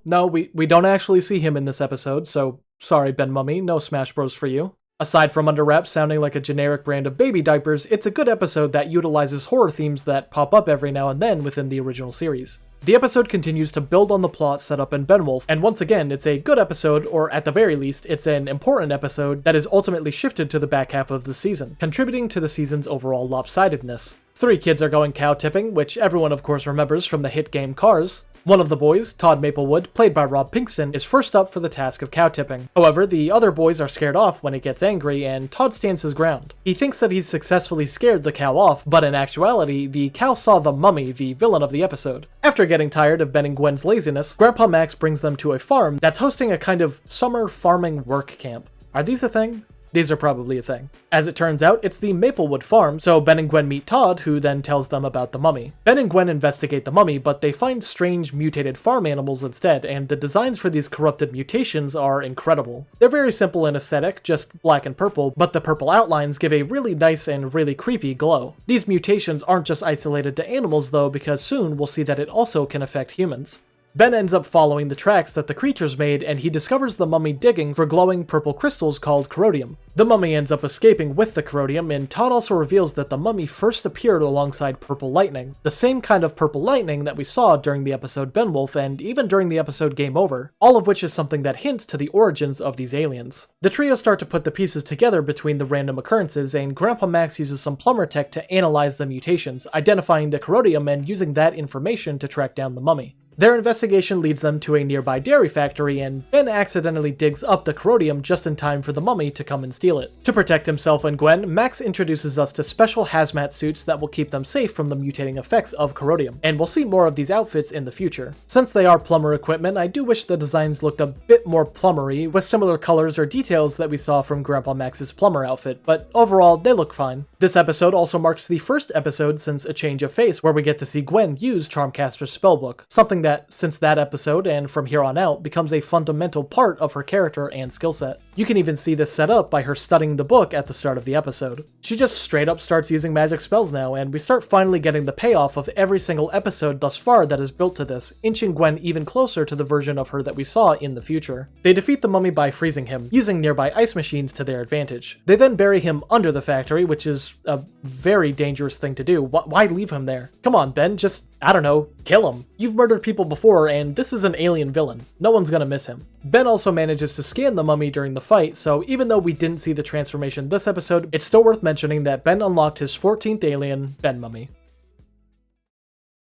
No, we don't actually see him in this episode, so sorry Ben Mummy, no Smash Bros for you. Aside from Under Wraps sounding like a generic brand of baby diapers, it's a good episode that utilizes horror themes that pop up every now and then within the original series. The episode continues to build on the plot set up in Beowulf, and once again, it's a good episode, or at the very least, it's an important episode that is ultimately shifted to the back half of the season, contributing to the season's overall lopsidedness. 3 kids are going cow tipping, which everyone of course remembers from the hit game Cars. One of the boys, Todd Maplewood, played by Rob Pinkston, is first up for the task of cow tipping. However, the other boys are scared off when it gets angry, and Todd stands his ground. He thinks that he's successfully scared the cow off, but in actuality, the cow saw the mummy, the villain of the episode. After getting tired of Ben and Gwen's laziness, Grandpa Max brings them to a farm that's hosting a kind of summer farming work camp. Are these a thing? These are probably a thing. As it turns out, it's the Maplewood farm, so Ben and Gwen meet Todd, who then tells them about the mummy. Ben and Gwen investigate the mummy, but they find strange mutated farm animals instead, and the designs for these corrupted mutations are incredible. They're very simple in aesthetic, just black and purple, but the purple outlines give a really nice and really creepy glow. These mutations aren't just isolated to animals though, because soon we'll see that it also can affect humans. Ben ends up following the tracks that the creatures made, and he discovers the mummy digging for glowing purple crystals called corrodium. The mummy ends up escaping with the corrodium, and Todd also reveals that the mummy first appeared alongside purple lightning, the same kind of purple lightning that we saw during the episode Beowulf and even during the episode Game Over, all of which is something that hints to the origins of these aliens. The trio start to put the pieces together between the random occurrences, and Grandpa Max uses some plumber tech to analyze the mutations, identifying the corrodium and using that information to track down the mummy. Their investigation leads them to a nearby dairy factory, and Ben accidentally digs up the corrodium just in time for the mummy to come and steal it. To protect himself and Gwen, Max introduces us to special hazmat suits that will keep them safe from the mutating effects of corrodium, and we'll see more of these outfits in the future. Since they are plumber equipment, I do wish the designs looked a bit more plumbery, with similar colors or details that we saw from Grandpa Max's plumber outfit, but overall, they look fine. This episode also marks the first episode since A Change of Face, where we get to see Gwen use Charmcaster's spellbook, something that, since that episode and from here on out, becomes a fundamental part of her character and skill set. You can even see this set up by her studying the book at the start of the episode. She just straight up starts using magic spells now, and we start finally getting the payoff of every single episode thus far that is built to this, inching Gwen even closer to the version of her that we saw in the future. They defeat the mummy by freezing him, using nearby ice machines to their advantage. They then bury him under the factory, which is a very dangerous thing to do. Why leave him there? Come on, Ben, just, I don't know, kill him. You've murdered people before, and this is an alien villain. No one's gonna miss him. Ben also manages to scan the mummy during the fight, so even though we didn't see the transformation this episode, it's still worth mentioning that Ben unlocked his 14th alien, Ben Mummy.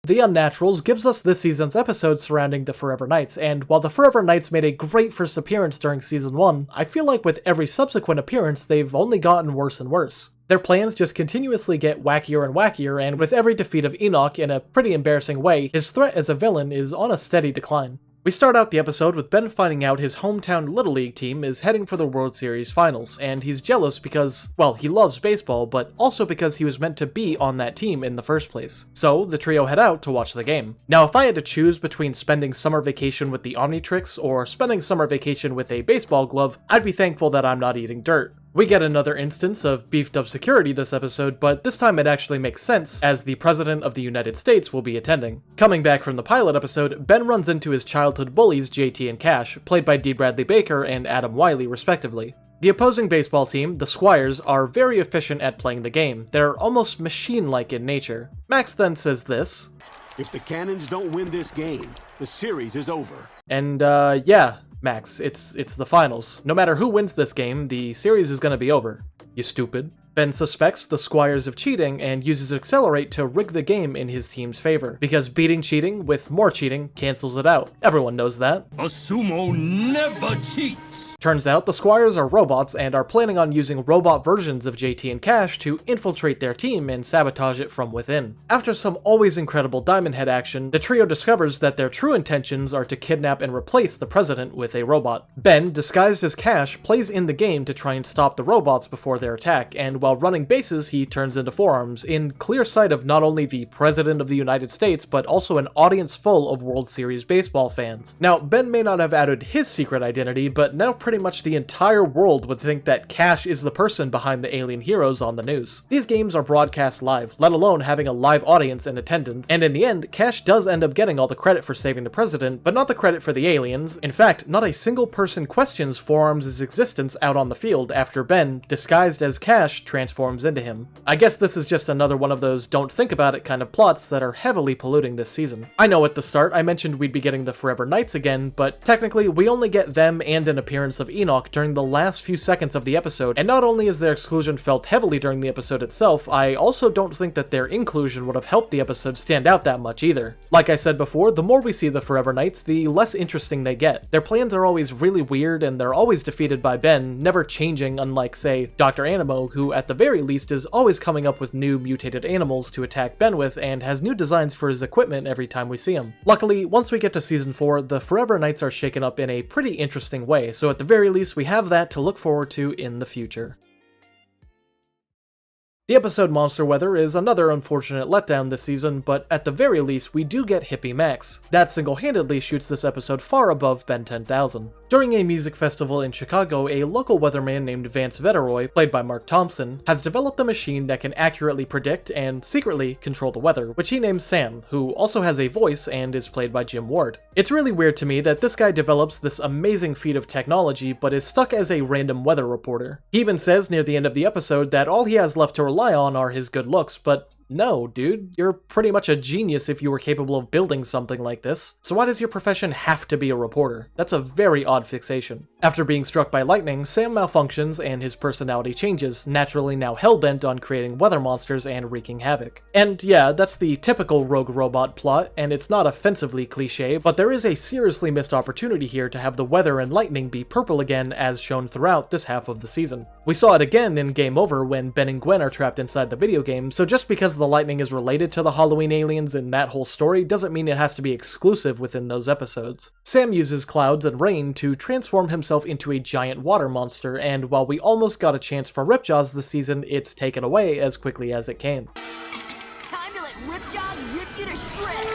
The Unnaturals gives us this season's episode surrounding the Forever Knights, and while the Forever Knights made a great first appearance during Season 1, I feel like with every subsequent appearance, they've only gotten worse and worse. Their plans just continuously get wackier and wackier, and with every defeat of Enoch in a pretty embarrassing way, his threat as a villain is on a steady decline. We start out the episode with Ben finding out his hometown Little League team is heading for the World Series Finals, and he's jealous because, well, he loves baseball, but also because he was meant to be on that team in the first place. So, the trio head out to watch the game. Now, if I had to choose between spending summer vacation with the Omnitrix or spending summer vacation with a baseball glove, I'd be thankful that I'm not eating dirt. We get another instance of beefed up security this episode, but this time it actually makes sense, as the President of the United States will be attending. Coming back from the pilot episode, Ben runs into his childhood bullies JT and Cash, played by D. Bradley Baker and Adam Wiley respectively. The opposing baseball team, the Squires, are very efficient at playing the game. They're almost machine-like in nature. Max then says this: "If the Cannons don't win this game, the series is over." And yeah, Max, it's the finals. No matter who wins this game, the series is gonna be over. You stupid. Ben suspects the Squires of cheating and uses Accelerate to rig the game in his team's favor, because beating cheating with more cheating cancels it out. Everyone knows that. A sumo never cheats! Turns out the Squires are robots and are planning on using robot versions of JT and Cash to infiltrate their team and sabotage it from within. After some always incredible Diamond Head action, the trio discovers that their true intentions are to kidnap and replace the president with a robot. Ben, disguised as Cash, plays in the game to try and stop the robots before their attack, and while running bases, he turns into forearms, in clear sight of not only the President of the United States, but also an audience full of World Series baseball fans. Now, Ben may not have added his secret identity, but now pretty much the entire world would think that Cash is the person behind the alien heroes on the news. These games are broadcast live, let alone having a live audience in attendance, and in the end, Cash does end up getting all the credit for saving the president, but not the credit for the aliens. In fact, not a single person questions Forearms' existence out on the field after Ben, disguised as Cash, transforms into him. I guess this is just another one of those don't think about it kind of plots that are heavily polluting this season. I know at the start I mentioned we'd be getting the Forever Knights again, but technically we only get them and an appearance of Enoch during the last few seconds of the episode, and not only is their exclusion felt heavily during the episode itself, I also don't think that their inclusion would have helped the episode stand out that much either. Like I said before, the more we see the Forever Knights, the less interesting they get. Their plans are always really weird, and they're always defeated by Ben, never changing, unlike, say, Dr. Animo, who at the very least is always coming up with new mutated animals to attack Ben with, and has new designs for his equipment every time we see him. Luckily, once we get to Season 4, the Forever Knights are shaken up in a pretty interesting way, so at the very least we have that to look forward to in the future. The episode Monster Weather is another unfortunate letdown this season, but at the very least we do get Hippie Max. That single-handedly shoots this episode far above Ben 10,000. During a music festival in Chicago, a local weatherman named Vance Vetteroy, played by Mark Thompson, has developed a machine that can accurately predict and secretly control the weather, which he names Sam, who also has a voice and is played by Jim Ward. It's really weird to me that this guy develops this amazing feat of technology but is stuck as a random weather reporter. He even says near the end of the episode that all he has left to rely on are his good looks, but no, dude, you're pretty much a genius if you were capable of building something like this. So why does your profession have to be a reporter? That's a very odd fixation. After being struck by lightning, Sam malfunctions and his personality changes, naturally now hellbent on creating weather monsters and wreaking havoc. And yeah, that's the typical rogue robot plot, and it's not offensively cliche, but there is a seriously missed opportunity here to have the weather and lightning be purple again as shown throughout this half of the season. We saw it again in Game Over when Ben and Gwen are trapped inside the video game, so just because the lightning is related to the Halloween aliens in that whole story doesn't mean it has to be exclusive within those episodes. Sam uses clouds and rain to transform himself into a giant water monster, and while we almost got a chance for Ripjaws this season, it's taken away as quickly as it came. Time to let Ripjaws rip you to shreds!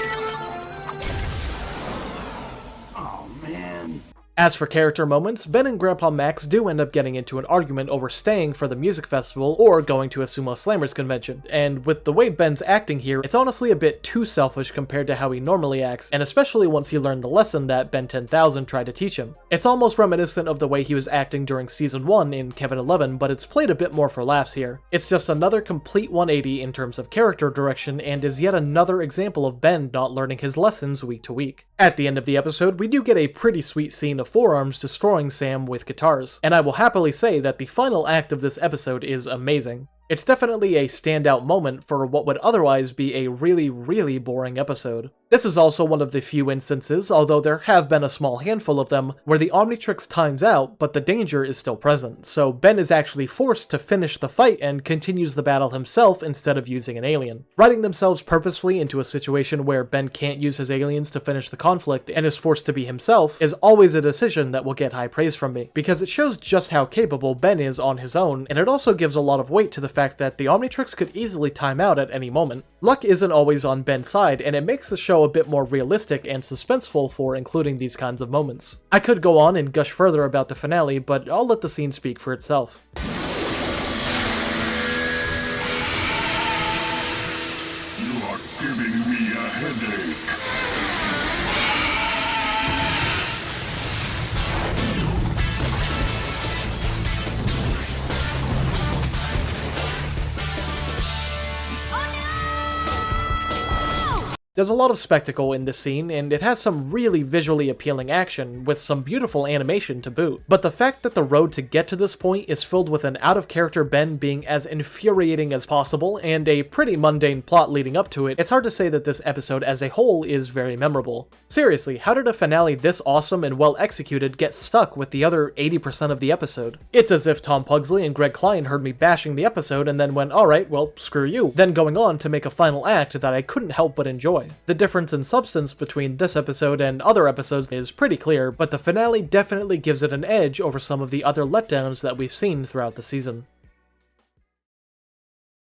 Oh, man. As for character moments, Ben and Grandpa Max do end up getting into an argument over staying for the music festival or going to a Sumo Slammers convention, and with the way Ben's acting here, it's honestly a bit too selfish compared to how he normally acts, and especially once he learned the lesson that Ben 10,000 tried to teach him. It's almost reminiscent of the way he was acting during Season 1 in Kevin 11, but it's played a bit more for laughs here. It's just another complete 180 in terms of character direction, and is yet another example of Ben not learning his lessons week to week. At the end of the episode, we do get a pretty sweet scene of forearms destroying Sam with guitars, and I will happily say that the final act of this episode is amazing. It's definitely a standout moment for what would otherwise be a really, really boring episode. This is also one of the few instances, although there have been a small handful of them, where the Omnitrix times out, but the danger is still present, so Ben is actually forced to finish the fight and continues the battle himself instead of using an alien. Writing themselves purposefully into a situation where Ben can't use his aliens to finish the conflict and is forced to be himself is always a decision that will get high praise from me, because it shows just how capable Ben is on his own, and it also gives a lot of weight to the fact that the Omnitrix could easily time out at any moment. Luck isn't always on Ben's side, and it makes the show a bit more realistic and suspenseful for including these kinds of moments. I could go on and gush further about the finale, but I'll let the scene speak for itself. You are giving me a headache. There's a lot of spectacle in this scene, and it has some really visually appealing action, with some beautiful animation to boot. But the fact that the road to get to this point is filled with an out-of-character Ben being as infuriating as possible, and a pretty mundane plot leading up to it, it's hard to say that this episode as a whole is very memorable. Seriously, how did a finale this awesome and well executed get stuck with the other 80% of the episode? It's as if Tom Pugsley and Greg Klein heard me bashing the episode and then went, alright, well, screw you, then going on to make a final act that I couldn't help but enjoy. The difference in substance between this episode and other episodes is pretty clear, but the finale definitely gives it an edge over some of the other letdowns that we've seen throughout the season.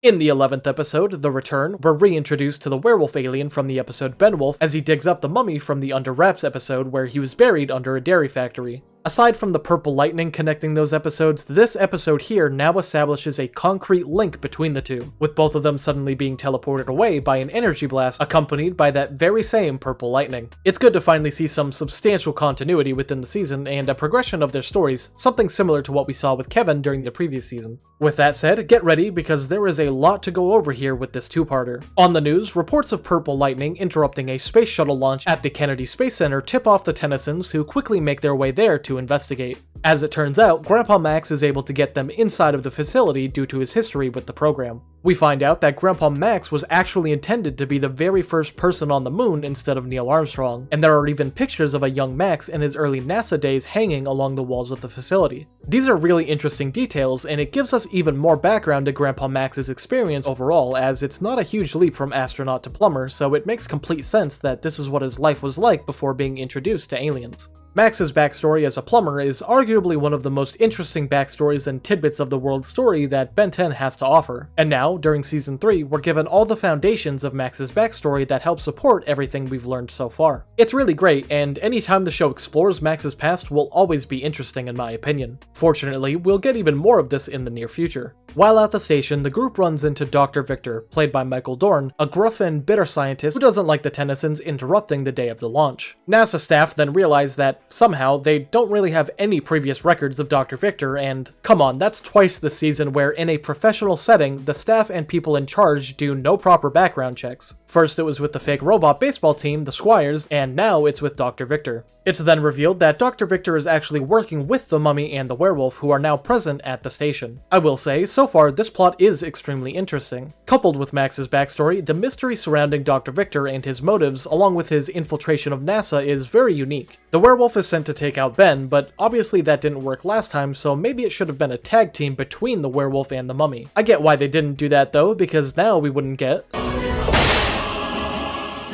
In the 11th episode, The Return, we're reintroduced to the werewolf alien from the episode Benwolf as he digs up the mummy from the Under Wraps episode where he was buried under a dairy factory. Aside from the purple lightning connecting those episodes, this episode here now establishes a concrete link between the two, with both of them suddenly being teleported away by an energy blast accompanied by that very same purple lightning. It's good to finally see some substantial continuity within the season and a progression of their stories, something similar to what we saw with Kevin during the previous season. With that said, get ready because there is a lot to go over here with this two-parter. On the news, reports of purple lightning interrupting a space shuttle launch at the Kennedy Space Center tip off the Tennysons, who quickly make their way there to investigate. As it turns out, Grandpa Max is able to get them inside of the facility due to his history with the program. We find out that Grandpa Max was actually intended to be the very first person on the moon instead of Neil Armstrong, and there are even pictures of a young Max in his early NASA days hanging along the walls of the facility. These are really interesting details, and it gives us even more background to Grandpa Max's experience overall, as it's not a huge leap from astronaut to plumber, so it makes complete sense that this is what his life was like before being introduced to aliens. Max's backstory as a plumber is arguably one of the most interesting backstories and tidbits of the world's story that Ben 10 has to offer. And now, during Season 3, we're given all the foundations of Max's backstory that help support everything we've learned so far. It's really great, and anytime the show explores Max's past will always be interesting in my opinion. Fortunately, we'll get even more of this in the near future. While at the station, the group runs into Dr. Victor, played by Michael Dorn, a gruff and bitter scientist who doesn't like the Tennysons interrupting the day of the launch. NASA staff then realize that, somehow, they don't really have any previous records of Dr. Victor, and come on, that's twice this season where in a professional setting, the staff and people in charge do no proper background checks. First it was with the fake robot baseball team, the Squires, and now it's with Dr. Victor. It's then revealed that Dr. Victor is actually working with the mummy and the werewolf, who are now present at the station. I will say, so far this plot is extremely interesting. Coupled with Max's backstory, the mystery surrounding Dr. Victor and his motives, along with his infiltration of NASA, is very unique. The werewolf is sent to take out Ben, but obviously that didn't work last time, so maybe it should have been a tag team between the werewolf and the mummy. I get why they didn't do that though, because now we wouldn't get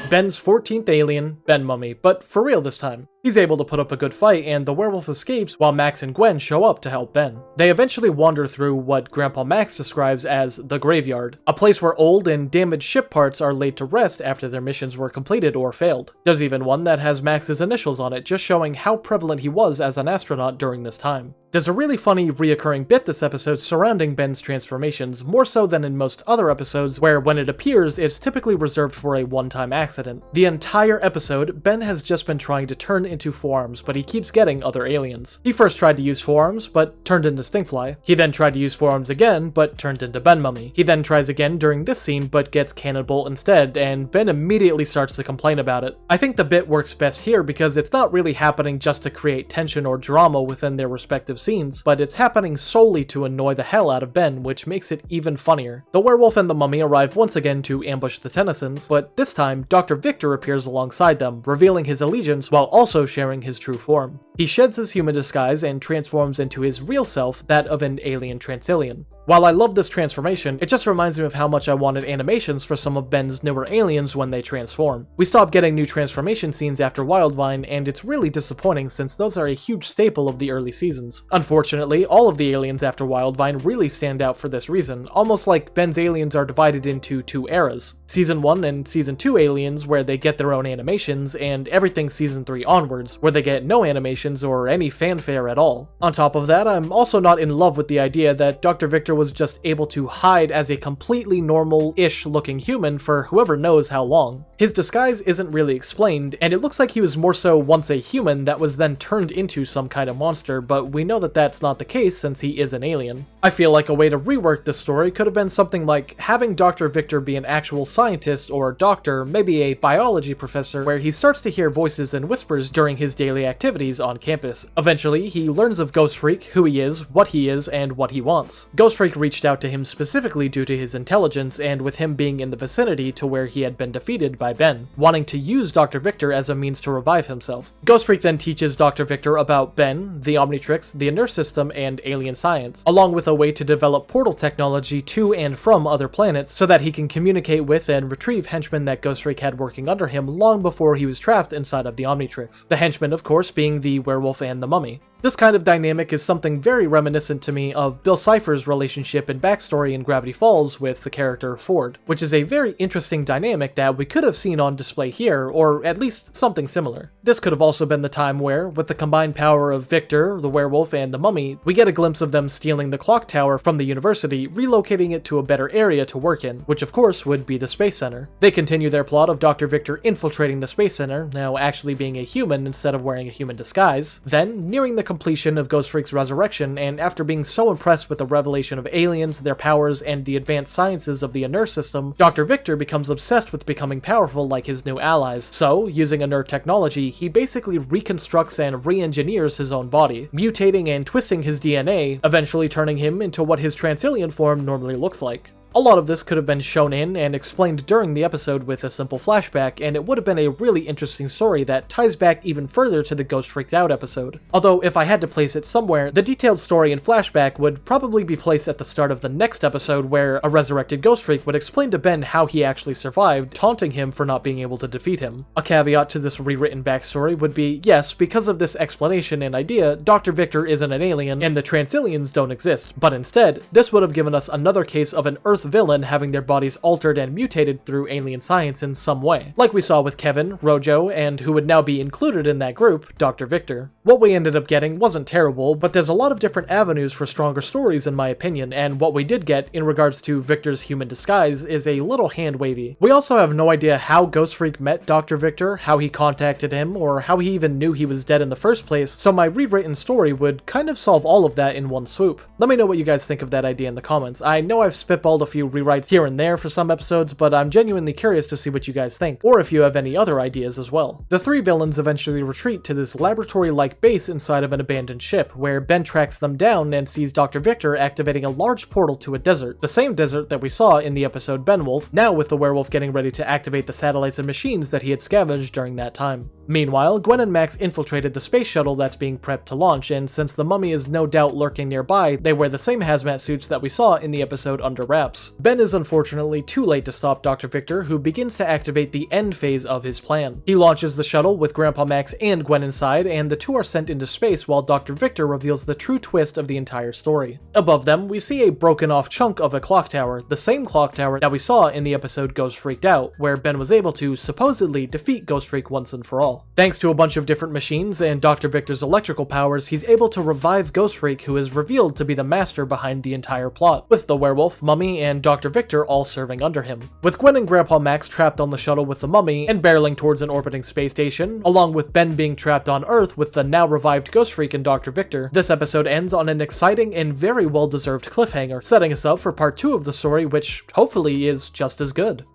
Ben's 14th alien, Ben Mummy, but for real this time. He's able to put up a good fight, and the werewolf escapes while Max and Gwen show up to help Ben. They eventually wander through what Grandpa Max describes as the graveyard, a place where old and damaged ship parts are laid to rest after their missions were completed or failed. There's even one that has Max's initials on it, just showing how prevalent he was as an astronaut during this time. There's a really funny reoccurring bit this episode surrounding Ben's transformations, more so than in most other episodes, where when it appears, it's typically reserved for a one-time accident. The entire episode, Ben has just been trying to turn into forearms, but he keeps getting other aliens. He first tried to use forearms, but turned into Stinkfly. He then tried to use forearms again, but turned into Ben Mummy. He then tries again during this scene, but gets Cannonball instead, and Ben immediately starts to complain about it. I think the bit works best here because it's not really happening just to create tension or drama within their respective scenes, but it's happening solely to annoy the hell out of Ben, which makes it even funnier. The werewolf and the mummy arrive once again to ambush the Tennysons, but this time, Dr. Victor appears alongside them, revealing his allegiance while also sharing his true form. He sheds his human disguise and transforms into his real self, that of an alien Transillian. While I love this transformation, it just reminds me of how much I wanted animations for some of Ben's newer aliens when they transform. We stopped getting new transformation scenes after Wildvine, and it's really disappointing since those are a huge staple of the early seasons. Unfortunately, all of the aliens after Wildvine really stand out for this reason, almost like Ben's aliens are divided into two eras. Season 1 and Season 2 aliens, where they get their own animations, and everything Season 3 onwards, where they get no animations or any fanfare at all. On top of that, I'm also not in love with the idea that Dr. Victor was just able to hide as a completely normal-ish looking human for whoever knows how long. His disguise isn't really explained, and it looks like he was more so once a human that was then turned into some kind of monster, but we know that that's not the case since he is an alien. I feel like a way to rework this story could have been something like having Dr. Victor be an actual scientist or doctor, maybe a biology professor, where he starts to hear voices and whispers during his daily activities on campus. Eventually, he learns of Ghostfreak, who he is, and what he wants. Ghostfreak reached out to him specifically due to his intelligence, and with him being in the vicinity to where he had been defeated by Ben, wanting to use Dr. Victor as a means to revive himself. Ghostfreak then teaches Dr. Victor about Ben, the Omnitrix, the Inner System, and alien science, along with a way to develop portal technology to and from other planets so that he can communicate with and retrieve henchmen that Ghostfreak had working under him long before he was trapped inside of the Omnitrix. The henchmen, of course, being the werewolf and the mummy. This kind of dynamic is something very reminiscent to me of Bill Cipher's relationship and backstory in Gravity Falls with the character Ford, which is a very interesting dynamic that we could have seen on display here, or at least something similar. This could have also been the time where, with the combined power of Victor, the werewolf, and the mummy, we get a glimpse of them stealing the clock tower from the university, relocating it to a better area to work in, which of course would be the Space Center. They continue their plot of Dr. Victor infiltrating the Space Center, now actually being a human instead of wearing a human disguise. Then, nearing the completion of Ghostfreak's resurrection, and after being so impressed with the revelation of aliens, their powers, and the advanced sciences of the Inert system, Dr. Victor becomes obsessed with becoming powerful like his new allies. So, using Inert technology, he basically reconstructs and re-engineers his own body, mutating and twisting his DNA, eventually turning him into what his transalien form normally looks like. A lot of this could have been shown in and explained during the episode with a simple flashback, and it would have been a really interesting story that ties back even further to the Ghostfreaked Out episode. Although, if I had to place it somewhere, the detailed story and flashback would probably be placed at the start of the next episode, where a resurrected Ghostfreak would explain to Ben how he actually survived, taunting him for not being able to defeat him. A caveat to this rewritten backstory would be, yes, because of this explanation and idea, Dr. Victor isn't an alien, and the Transilians don't exist, but instead, this would have given us another case of an Earth villain having their bodies altered and mutated through alien science in some way, like we saw with Kevin, Rojo, and who would now be included in that group, Dr. Victor. What we ended up getting wasn't terrible, but there's a lot of different avenues for stronger stories in my opinion, and what we did get in regards to Victor's human disguise is a little hand-wavy. We also have no idea how Ghostfreak met Dr. Victor, how he contacted him, or how he even knew he was dead in the first place, so my rewritten story would kind of solve all of that in one swoop. Let me know what you guys think of that idea in the comments. I know I've spitballed a few rewrites here and there for some episodes, but I'm genuinely curious to see what you guys think, or if you have any other ideas as well. The three villains eventually retreat to this laboratory-like base inside of an abandoned ship, where Ben tracks them down and sees Dr. Victor activating a large portal to a desert, the same desert that we saw in the episode Ben Wolf, now with the werewolf getting ready to activate the satellites and machines that he had scavenged during that time. Meanwhile, Gwen and Max infiltrated the space shuttle that's being prepped to launch, and since the mummy is no doubt lurking nearby, they wear the same hazmat suits that we saw in the episode Under Wraps. Ben is unfortunately too late to stop Dr. Victor, who begins to activate the end phase of his plan. He launches the shuttle with Grandpa Max and Gwen inside, and the two are sent into space while Dr. Victor reveals the true twist of the entire story. Above them, we see a broken off chunk of a clock tower, the same clock tower that we saw in the episode Ghostfreaked Out, where Ben was able to supposedly defeat Ghostfreak once and for all. Thanks to a bunch of different machines and Dr. Victor's electrical powers, he's able to revive Ghostfreak, who is revealed to be the master behind the entire plot, with the werewolf, mummy, and Dr. Victor all serving under him. With Gwen and Grandpa Max trapped on the shuttle with the mummy and barreling towards an orbiting space station, along with Ben being trapped on Earth with the now revived Ghostfreak and Dr. Victor, this episode ends on an exciting and very well-deserved cliffhanger, setting us up for part 2 of the story, which hopefully is just as good.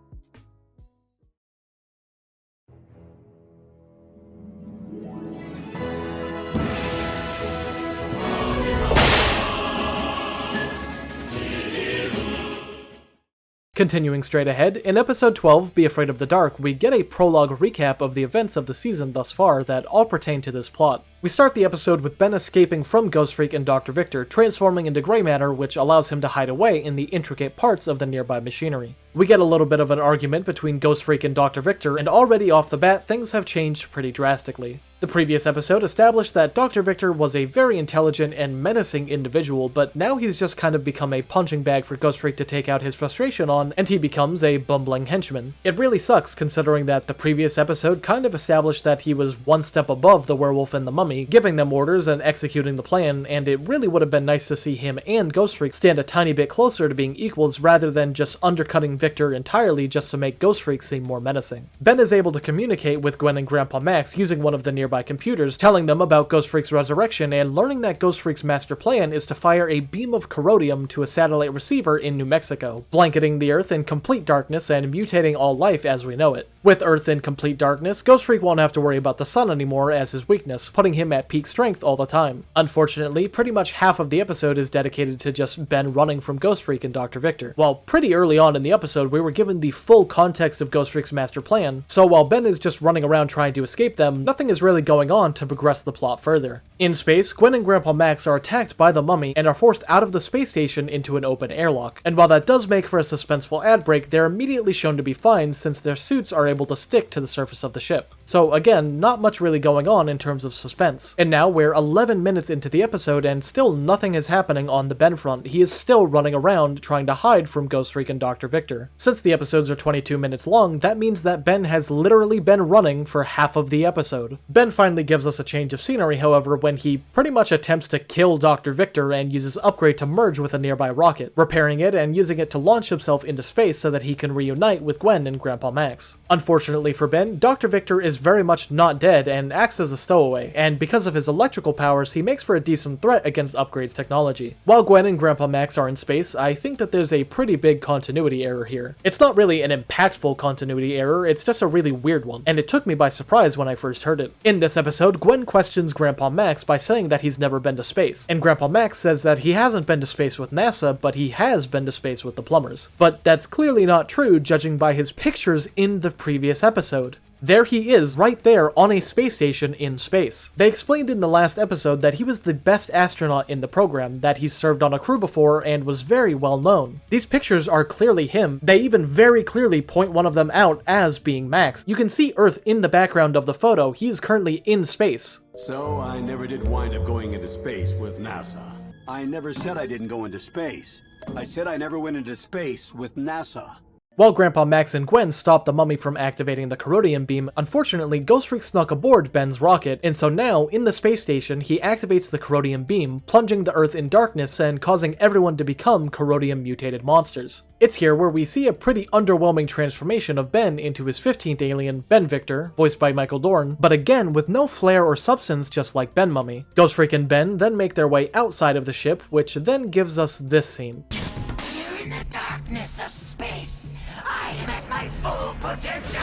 Continuing straight ahead, in episode 12, Be Afraid of the Dark, we get a prologue recap of the events of the season thus far that all pertain to this plot. We start the episode with Ben escaping from Ghostfreak and Dr. Victor, transforming into gray matter, which allows him to hide away in the intricate parts of the nearby machinery. We get a little bit of an argument between Ghostfreak and Dr. Victor, and already off the bat, things have changed pretty drastically. The previous episode established that Dr. Victor was a very intelligent and menacing individual, but now he's just kind of become a punching bag for Ghostfreak to take out his frustration on, and he becomes a bumbling henchman. It really sucks considering that the previous episode kind of established that he was one step above the werewolf and the mummy, giving them orders and executing the plan, and it really would have been nice to see him and Ghostfreak stand a tiny bit closer to being equals rather than just undercutting Victor entirely just to make Ghostfreak seem more menacing. Ben is able to communicate with Gwen and Grandpa Max using one of the nearby computers, telling them about Ghostfreak's resurrection and learning that Ghostfreak's master plan is to fire a beam of corrodium to a satellite receiver in New Mexico, blanketing the Earth in complete darkness and mutating all life as we know it. With Earth in complete darkness, Ghostfreak won't have to worry about the sun anymore as his weakness, putting him at peak strength all the time. Unfortunately, pretty much half of the episode is dedicated to just Ben running from Ghostfreak and Dr. Victor. While pretty early on in the episode, we were given the full context of Ghostfreak's master plan, so while Ben is just running around trying to escape them, nothing is really really going on to progress the plot further. In space, Gwen and Grandpa Max are attacked by the mummy and are forced out of the space station into an open airlock. And while that does make for a suspenseful ad break, they're immediately shown to be fine since their suits are able to stick to the surface of the ship. So again, not much really going on in terms of suspense. And now we're 11 minutes into the episode and still nothing is happening on the Ben front. He is still running around trying to hide from Ghostfreak and Dr. Victor. Since the episodes are 22 minutes long, that means that Ben has literally been running for half of the episode. Ben finally gives us a change of scenery, however, when he pretty much attempts to kill Dr. Victor and uses Upgrade to merge with a nearby rocket, repairing it and using it to launch himself into space so that he can reunite with Gwen and Grandpa Max. Unfortunately for Ben, Dr. Victor is very much not dead and acts as a stowaway, and because of his electrical powers, he makes for a decent threat against Upgrade's technology. While Gwen and Grandpa Max are in space, I think that there's a pretty big continuity error here. It's not really an impactful continuity error, it's just a really weird one, and it took me by surprise when I first heard it. In this episode, Gwen questions Grandpa Max by saying that he's never been to space, and Grandpa Max says that he hasn't been to space with NASA, but he has been to space with the plumbers. But that's clearly not true judging by his pictures in the previous episode. There he is, right there on a space station in space. They explained in the last episode that he was the best astronaut in the program, that he's served on a crew before and was very well known. These pictures are clearly him. They even very clearly point one of them out as being Max. You can see Earth in the background of the photo. He is currently in space. So I never did wind up going into space with NASA. I never said I didn't go into space. I said I never went into space with NASA. While Grandpa Max and Gwen stop the mummy from activating the corrodium beam, unfortunately Ghostfreak snuck aboard Ben's rocket, and so now, in the space station, he activates the corrodium beam, plunging the Earth in darkness and causing everyone to become corrodium-mutated monsters. It's here where we see a pretty underwhelming transformation of Ben into his 15th alien, Ben Victor, voiced by Michael Dorn, but again with no flair or substance just like Ben Mummy. Ghostfreak and Ben then make their way outside of the ship, which then gives us this scene. Here in the darkness of space, I am at my full potential!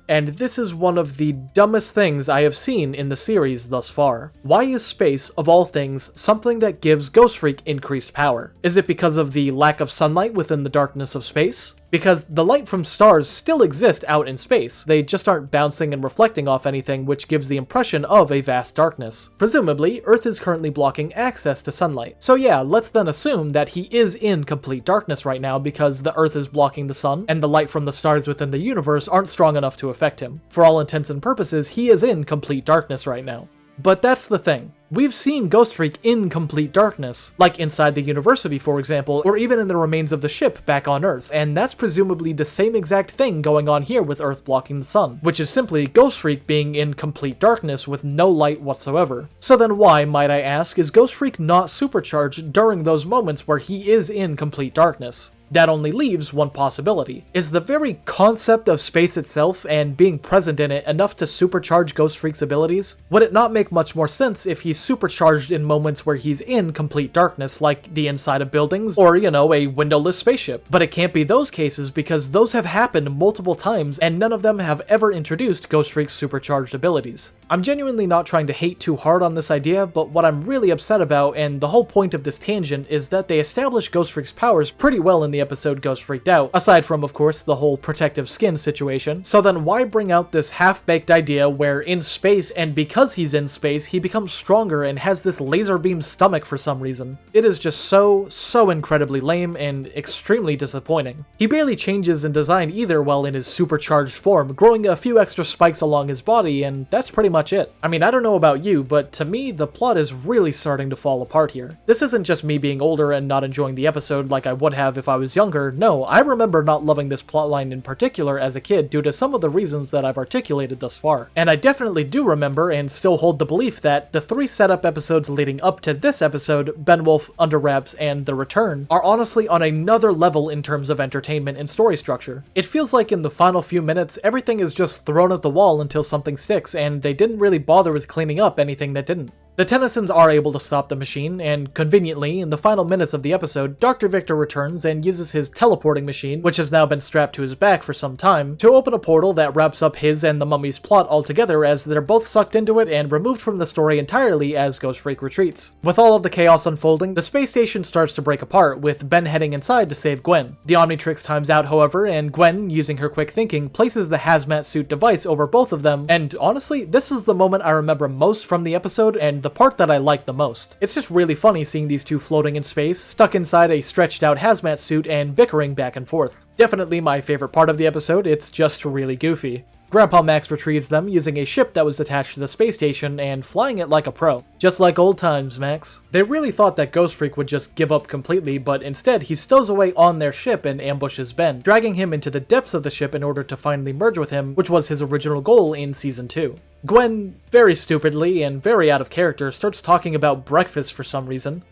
And this is one of the dumbest things I have seen in the series thus far. Why is space, of all things, something that gives Ghostfreak increased power? Is it because of the lack of sunlight within the darkness of space? Because the light from stars still exist out in space, they just aren't bouncing and reflecting off anything, which gives the impression of a vast darkness. Presumably, Earth is currently blocking access to sunlight. So yeah, let's then assume that he is in complete darkness right now because the Earth is blocking the sun, and the light from the stars within the universe aren't strong enough to affect him. For all intents and purposes, he is in complete darkness right now. But that's the thing. We've seen Ghostfreak in complete darkness, like inside the university for example, or even in the remains of the ship back on Earth, and that's presumably the same exact thing going on here with Earth blocking the sun, which is simply Ghostfreak being in complete darkness with no light whatsoever. So then why, might I ask, is Ghostfreak not supercharged during those moments where he is in complete darkness? That only leaves one possibility. Is the very concept of space itself and being present in it enough to supercharge Ghostfreak's abilities? Would it not make much more sense if he's supercharged in moments where he's in complete darkness, like the inside of buildings, or, you know, a windowless spaceship? But it can't be those cases because those have happened multiple times and none of them have ever introduced Ghostfreak's supercharged abilities. I'm genuinely not trying to hate too hard on this idea, but what I'm really upset about, and the whole point of this tangent, is that they establish Ghostfreak's powers pretty well in the episode Ghostfreaked Out, aside from, of course, the whole protective skin situation. So then why bring out this half-baked idea where in space, and because he's in space, he becomes stronger and has this laser beam stomach for some reason? It is just so incredibly lame and extremely disappointing. He barely changes in design either while in his supercharged form, growing a few extra spikes along his body, and that's pretty much it. I mean, I don't know about you, but to me, the plot is really starting to fall apart here. This isn't just me being older and not enjoying the episode like I would have if I was younger. No, I remember not loving this plotline in particular as a kid due to some of the reasons that I've articulated thus far. And I definitely do remember and still hold the belief that the 3 setup episodes leading up to this episode, Benwolf, Under Wraps, and The Return, are honestly on another level in terms of entertainment and story structure. It feels like in the final few minutes, everything is just thrown at the wall until something sticks, and they didn't really bother with cleaning up anything that didn't. The Tennysons are able to stop the machine, and conveniently, in the final minutes of the episode, Dr. Victor returns and uses his teleporting machine, which has now been strapped to his back for some time, to open a portal that wraps up his and the mummy's plot altogether as they're both sucked into it and removed from the story entirely as Ghostfreak retreats. With all of the chaos unfolding, the space station starts to break apart, with Ben heading inside to save Gwen. The Omnitrix times out, however, and Gwen, using her quick thinking, places the hazmat suit device over both of them, and honestly, this is the moment I remember most from the episode and the part that I like the most. It's just really funny seeing these two floating in space, stuck inside a stretched out hazmat suit and bickering back and forth. Definitely my favorite part of the episode, it's just really goofy. Grandpa Max retrieves them using a ship that was attached to the space station and flying it like a pro. Just like old times, Max. They really thought that Ghostfreak would just give up completely, but instead he stows away on their ship and ambushes Ben, dragging him into the depths of the ship in order to finally merge with him, which was his original goal in Season 2. Gwen, very stupidly and very out of character, starts talking about breakfast for some reason.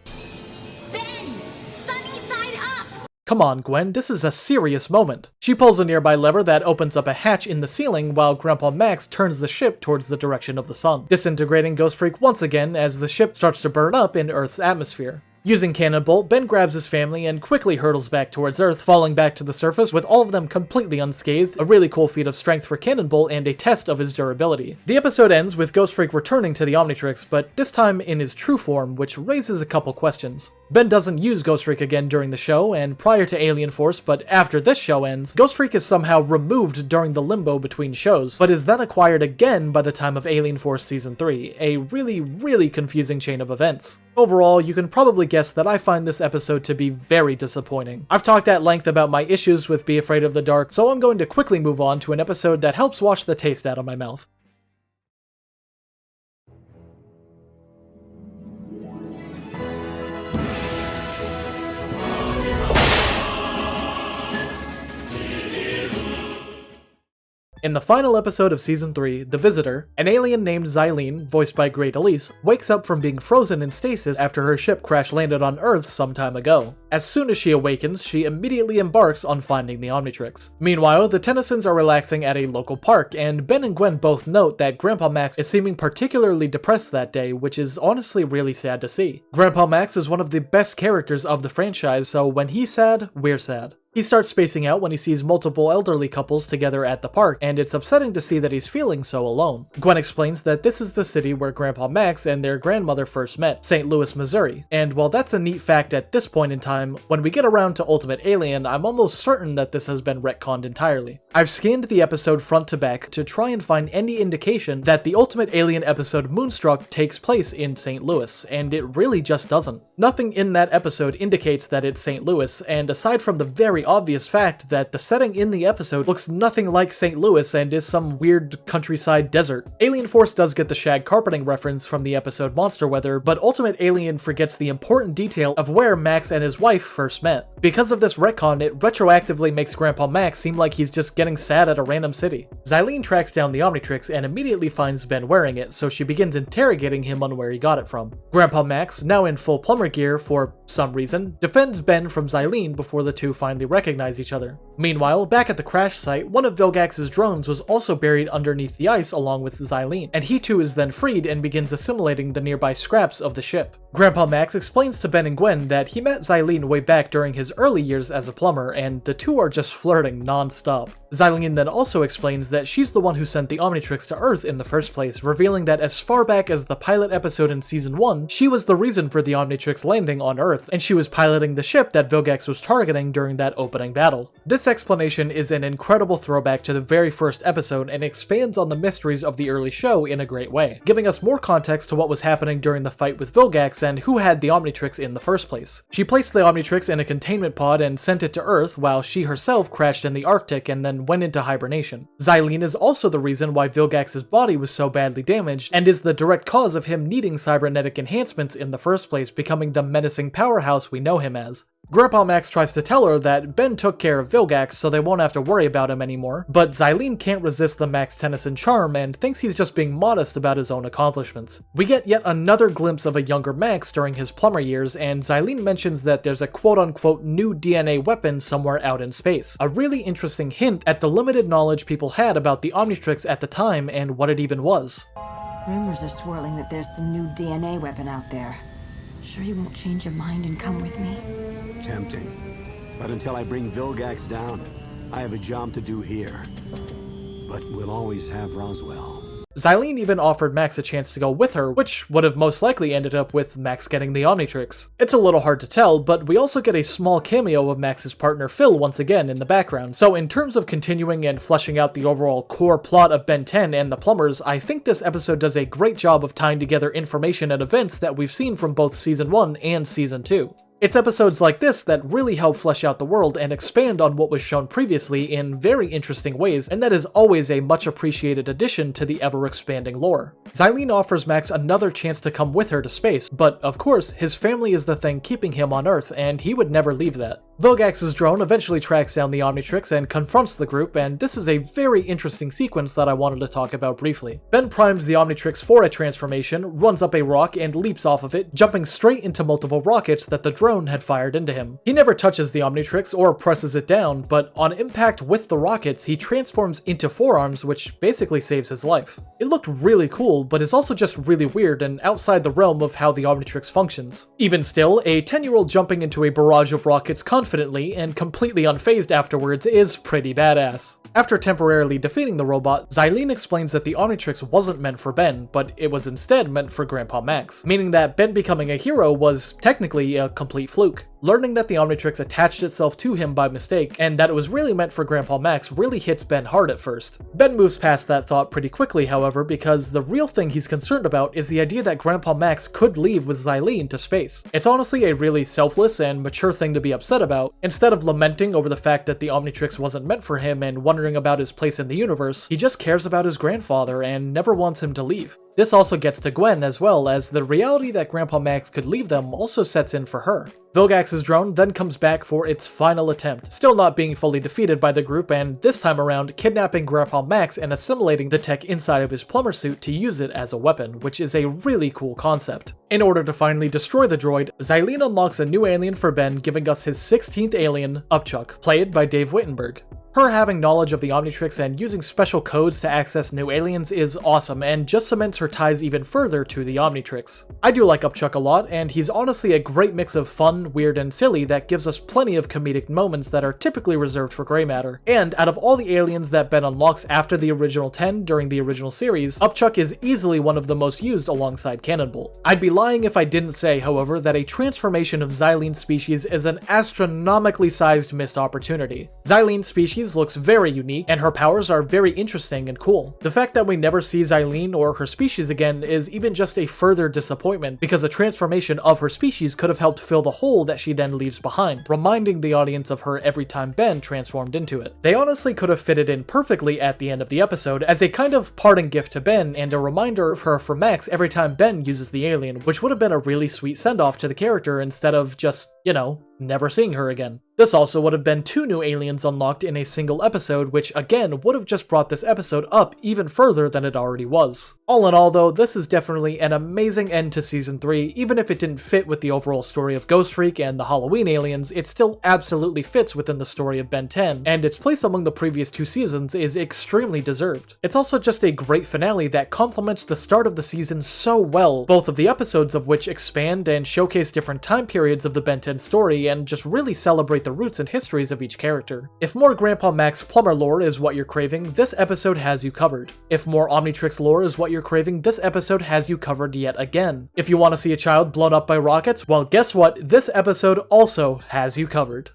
Come on, Gwen, this is a serious moment. She pulls a nearby lever that opens up a hatch in the ceiling while Grandpa Max turns the ship towards the direction of the sun, disintegrating Ghostfreak once again as the ship starts to burn up in Earth's atmosphere. Using Cannonbolt, Ben grabs his family and quickly hurtles back towards Earth, falling back to the surface with all of them completely unscathed, a really cool feat of strength for Cannonbolt and a test of his durability. The episode ends with Ghostfreak returning to the Omnitrix, but this time in his true form, which raises a couple questions. Ben doesn't use Ghostfreak again during the show and prior to Alien Force, but after this show ends, Ghostfreak is somehow removed during the limbo between shows, but is then acquired again by the time of Alien Force Season 3, a really confusing chain of events. Overall, you can probably guess that I find this episode to be very disappointing. I've talked at length about my issues with Be Afraid of the Dark, so I'm going to quickly move on to an episode that helps wash the taste out of my mouth. In the final episode of Season 3, The Visitor, an alien named Xylene, voiced by Great Elise, wakes up from being frozen in stasis after her ship crash-landed on Earth some time ago. As soon as she awakens, she immediately embarks on finding the Omnitrix. Meanwhile, the Tennysons are relaxing at a local park, and Ben and Gwen both note that Grandpa Max is seeming particularly depressed that day, which is honestly really sad to see. Grandpa Max is one of the best characters of the franchise, so when he's sad, we're sad. He starts spacing out when he sees multiple elderly couples together at the park, and it's upsetting to see that he's feeling so alone. Gwen explains that this is the city where Grandpa Max and their grandmother first met, St. Louis, Missouri. And while that's a neat fact at this point in time, when we get around to Ultimate Alien, I'm almost certain that this has been retconned entirely. I've scanned the episode front to back to try and find any indication that the Ultimate Alien episode Moonstruck takes place in St. Louis, and it really just doesn't. Nothing in that episode indicates that it's St. Louis, and aside from the very obvious fact that the setting in the episode looks nothing like St. Louis and is some weird countryside desert. Alien Force does get the shag carpeting reference from the episode Monster Weather, but Ultimate Alien forgets the important detail of where Max and his wife first met. Because of this retcon, it retroactively makes Grandpa Max seem like he's just getting sad at a random city. Xylene tracks down the Omnitrix and immediately finds Ben wearing it, so she begins interrogating him on where he got it from. Grandpa Max, now in full plumber gear for some reason, defends Ben from Xylene before the two finally recognize each other. Meanwhile, back at the crash site, one of Vilgax's drones was also buried underneath the ice along with Xylene, and he too is then freed and begins assimilating the nearby scraps of the ship. Grandpa Max explains to Ben and Gwen that he met Xylene way back during his early years as a plumber, and the two are just flirting non-stop. Xylene then also explains that she's the one who sent the Omnitrix to Earth in the first place, revealing that as far back as the pilot episode in Season 1, she was the reason for the Omnitrix landing on Earth, and she was piloting the ship that Vilgax was targeting during that opening battle. This explanation is an incredible throwback to the very first episode and expands on the mysteries of the early show in a great way, giving us more context to what was happening during the fight with Vilgax and who had the Omnitrix in the first place. She placed the Omnitrix in a containment pod and sent it to Earth, while she herself crashed in the Arctic and then went into hibernation. Xylene is also the reason why Vilgax's body was so badly damaged, and is the direct cause of him needing cybernetic enhancements in the first place, becoming the menacing powerhouse we know him as. Grandpa Max tries to tell her that Ben took care of Vilgax so they won't have to worry about him anymore, but Xylene can't resist the Max Tennyson charm and thinks he's just being modest about his own accomplishments. We get yet another glimpse of a younger Max during his plumber years, and Xylene mentions that there's a quote-unquote new DNA weapon somewhere out in space, a really interesting hint at the limited knowledge people had about the Omnitrix at the time and what it even was. Rumors are swirling that there's some new DNA weapon out there. Sure you won't change your mind and come with me? Tempting. But until I bring Vilgax down, I have a job to do here. But we'll always have Roswell. Xylene even offered Max a chance to go with her, which would have most likely ended up with Max getting the Omnitrix. It's a little hard to tell, but we also get a small cameo of Max's partner Phil once again in the background. So in terms of continuing and fleshing out the overall core plot of Ben 10 and the Plumbers, I think this episode does a great job of tying together information and events that we've seen from both Season 1 and Season 2. It's episodes like this that really help flesh out the world and expand on what was shown previously in very interesting ways, and that is always a much appreciated addition to the ever-expanding lore. Xylene offers Max another chance to come with her to space, but of course, his family is the thing keeping him on Earth, and he would never leave that. Vilgax's drone eventually tracks down the Omnitrix and confronts the group, and this is a very interesting sequence that I wanted to talk about briefly. Ben primes the Omnitrix for a transformation, runs up a rock, and leaps off of it, jumping straight into multiple rockets that the drone had fired into him. He never touches the Omnitrix or presses it down, but on impact with the rockets, he transforms into forearms, which basically saves his life. It looked really cool, but is also just really weird and outside the realm of how the Omnitrix functions. Even still, a 10-year-old jumping into a barrage of rockets confidently and completely unfazed afterwards is pretty badass. After temporarily defeating the robot, Xylene explains that the Omnitrix wasn't meant for Ben, but it was instead meant for Grandpa Max, meaning that Ben becoming a hero was technically a complete fluke. Learning that the Omnitrix attached itself to him by mistake, and that it was really meant for Grandpa Max really hits Ben hard at first. Ben moves past that thought pretty quickly, however, because the real thing he's concerned about is the idea that Grandpa Max could leave with Xylene to space. It's honestly a really selfless and mature thing to be upset about. Instead of lamenting over the fact that the Omnitrix wasn't meant for him and wondering about his place in the universe, he just cares about his grandfather and never wants him to leave. This also gets to Gwen as well, as the reality that Grandpa Max could leave them also sets in for her. Vilgax's drone then comes back for its final attempt, still not being fully defeated by the group, and this time around kidnapping Grandpa Max and assimilating the tech inside of his plumber suit to use it as a weapon, which is a really cool concept. In order to finally destroy the droid, Xylene unlocks a new alien for Ben, giving us his 16th alien, Upchuck, played by Dave Wittenberg. Her having knowledge of the Omnitrix and using special codes to access new aliens is awesome and just cements her ties even further to the Omnitrix. I do like Upchuck a lot, and he's honestly a great mix of fun, weird, and silly that gives us plenty of comedic moments that are typically reserved for gray matter. And out of all the aliens that Ben unlocks after the original 10 during the original series, Upchuck is easily one of the most used alongside Cannonball. I'd be lying if I didn't say, however, that a transformation of Xylene's species is an astronomically sized missed opportunity. Xylene's species looks very unique, and her powers are very interesting and cool. The fact that we never see Xylene or her species again is even just a further disappointment, because a transformation of her species could have helped fill the hole that she then leaves behind, reminding the audience of her every time Ben transformed into it. They honestly could have fitted in perfectly at the end of the episode as a kind of parting gift to Ben and a reminder of her for Max every time Ben uses the alien, which would have been a really sweet send-off to the character instead of just, you know, never seeing her again. This also would have been 2 new aliens unlocked in a single episode, which again would have just brought this episode up even further than it already was. All in all though, this is definitely an amazing end to Season 3, even if it didn't fit with the overall story of Ghostfreak and the Halloween aliens, it still absolutely fits within the story of Ben 10, and its place among the previous 2 seasons is extremely deserved. It's also just a great finale that complements the start of the season so well, both of the episodes of which expand and showcase different time periods of the Ben 10 story and just really celebrate the roots and histories of each character. If more Grandpa Max plumber lore is what you're craving, this episode has you covered. If more Omnitrix lore is what you're craving, this episode has you covered yet again. If you want to see a child blown up by rockets, well guess what? This episode also has you covered.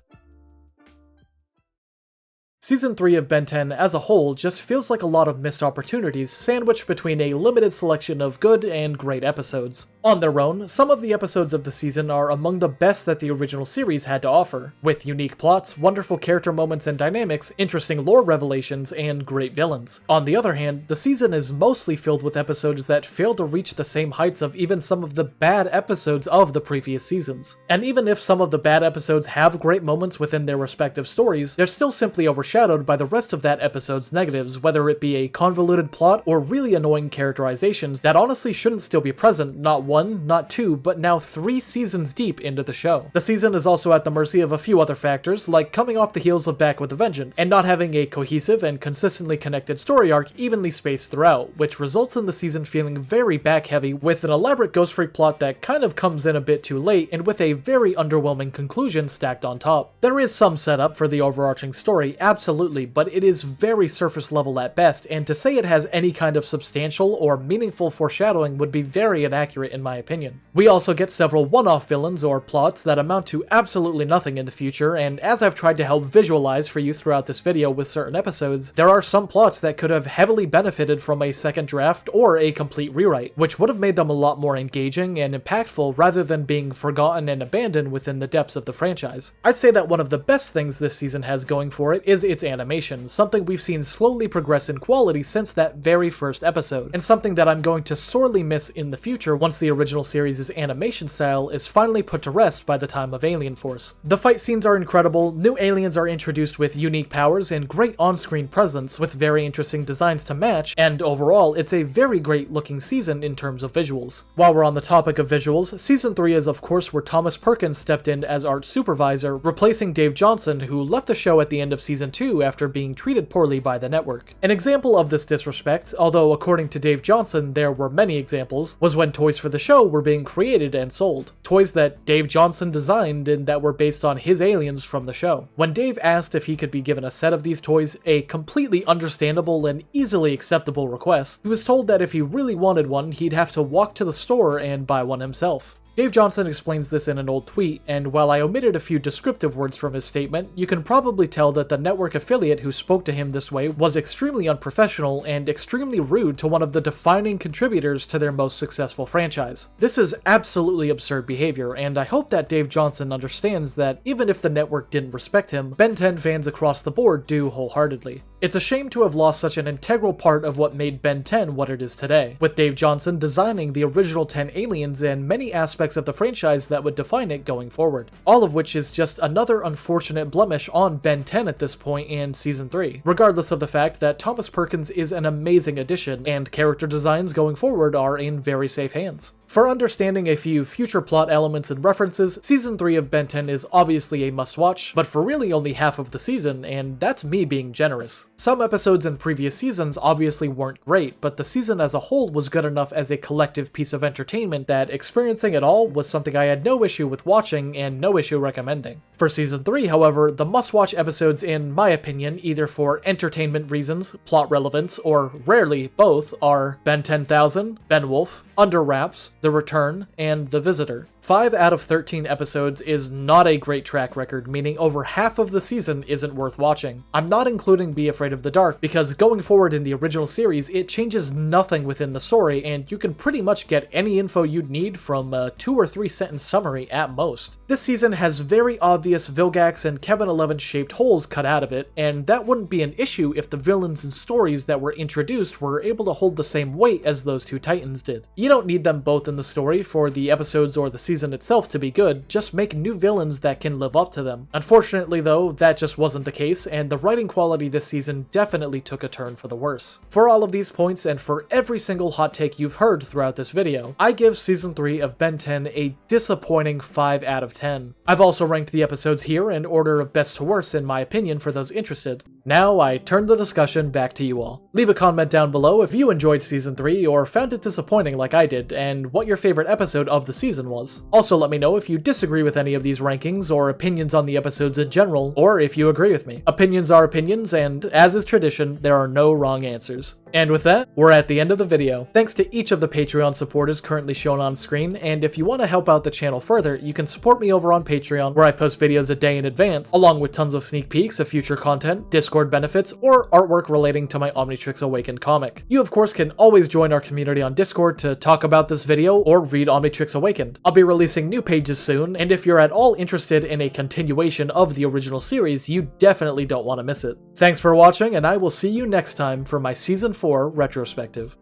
Season 3 of Ben 10 as a whole just feels like a lot of missed opportunities sandwiched between a limited selection of good and great episodes. On their own, some of the episodes of the season are among the best that the original series had to offer, with unique plots, wonderful character moments and dynamics, interesting lore revelations, and great villains. On the other hand, the season is mostly filled with episodes that fail to reach the same heights of even some of the bad episodes of the previous seasons. And even if some of the bad episodes have great moments within their respective stories, they're still simply overshadowed by the rest of that episode's negatives, whether it be a convoluted plot or really annoying characterizations that honestly shouldn't still be present not 1, not 2, but now 3 seasons deep into the show. The season is also at the mercy of a few other factors, like coming off the heels of Back with a Vengeance, and not having a cohesive and consistently connected story arc evenly spaced throughout, which results in the season feeling very back-heavy, with an elaborate Ghostfreak plot that kind of comes in a bit too late, and with a very underwhelming conclusion stacked on top. There is some setup for the overarching story, absolutely, but it is very surface level at best, and to say it has any kind of substantial or meaningful foreshadowing would be very inaccurate in my opinion. We also get several one-off villains or plots that amount to absolutely nothing in the future, and as I've tried to help visualize for you throughout this video with certain episodes, there are some plots that could have heavily benefited from a second draft or a complete rewrite, which would have made them a lot more engaging and impactful rather than being forgotten and abandoned within the depths of the franchise. I'd say that one of the best things this season has going for it is its animation, something we've seen slowly progress in quality since that very first episode, and something that I'm going to sorely miss in the future once the original series' animation style is finally put to rest by the time of Alien Force. The fight scenes are incredible, new aliens are introduced with unique powers and great on-screen presence with very interesting designs to match, and overall, it's a very great looking season in terms of visuals. While we're on the topic of visuals, Season 3 is of course where Thomas Perkins stepped in as art supervisor, replacing Dave Johnson, who left the show at the end of Season 2 after being treated poorly by the network. An example of this disrespect, although according to Dave Johnson there were many examples, was when toys for the show were being created and sold. Toys that Dave Johnson designed and that were based on his aliens from the show. When Dave asked if he could be given a set of these toys, a completely understandable and easily acceptable request, he was told that if he really wanted one, he'd have to walk to the store and buy one himself. Dave Johnson explains this in an old tweet, and while I omitted a few descriptive words from his statement, you can probably tell that the network affiliate who spoke to him this way was extremely unprofessional and extremely rude to one of the defining contributors to their most successful franchise. This is absolutely absurd behavior, and I hope that Dave Johnson understands that even if the network didn't respect him, Ben 10 fans across the board do wholeheartedly. It's a shame to have lost such an integral part of what made Ben 10 what it is today, with Dave Johnson designing the original 10 aliens and many aspects of the franchise that would define it going forward. All of which is just another unfortunate blemish on Ben 10 at this point in Season 3, regardless of the fact that Thomas Perkins is an amazing addition, and character designs going forward are in very safe hands. For understanding a few future plot elements and references, Season 3 of Ben 10 is obviously a must-watch, but for really only half of the season, and that's me being generous. Some episodes in previous seasons obviously weren't great, but the season as a whole was good enough as a collective piece of entertainment that experiencing it all was something I had no issue with watching and no issue recommending. For Season 3, however, the must-watch episodes in my opinion, either for entertainment reasons, plot relevance, or rarely both, are Ben 10,000, Ben Wolf, Under Wraps, The Return, and The Visitor. 5 out of 13 episodes is not a great track record, meaning over half of the season isn't worth watching. I'm not including Be Afraid of the Dark, because going forward in the original series, it changes nothing within the story, and you can pretty much get any info you'd need from a 2 or 3 sentence summary at most. This season has very obvious Vilgax and Kevin 11 shaped holes cut out of it, and that wouldn't be an issue if the villains and stories that were introduced were able to hold the same weight as those two titans did. You don't need them both in the story for the episodes or the season itself to be good, just make new villains that can live up to them. Unfortunately though, that just wasn't the case, and the writing quality this season definitely took a turn for the worse. For all of these points, and for every single hot take you've heard throughout this video, I give Season 3 of Ben 10 a disappointing 5 out of 10. I've also ranked the episodes here in order of best to worst in my opinion for those interested. Now I turn the discussion back to you all. Leave a comment down below if you enjoyed Season 3 or found it disappointing like I did, and what your favorite episode of the season was. Also let me know if you disagree with any of these rankings or opinions on the episodes in general, or if you agree with me. Opinions are opinions, and as is tradition, there are no wrong answers. And with that, we're at the end of the video. Thanks to each of the Patreon supporters currently shown on screen, and if you want to help out the channel further, you can support me over on Patreon, where I post videos a day in advance, along with tons of sneak peeks of future content, Discord benefits, or artwork relating to my Omnitrix Awakened comic. You of course can always join our community on Discord to talk about this video or read Omnitrix Awakened. I'll be releasing new pages soon, and if you're at all interested in a continuation of the original series, you definitely don't want to miss it. Thanks for watching, and I will see you next time for my Season 4 retrospective.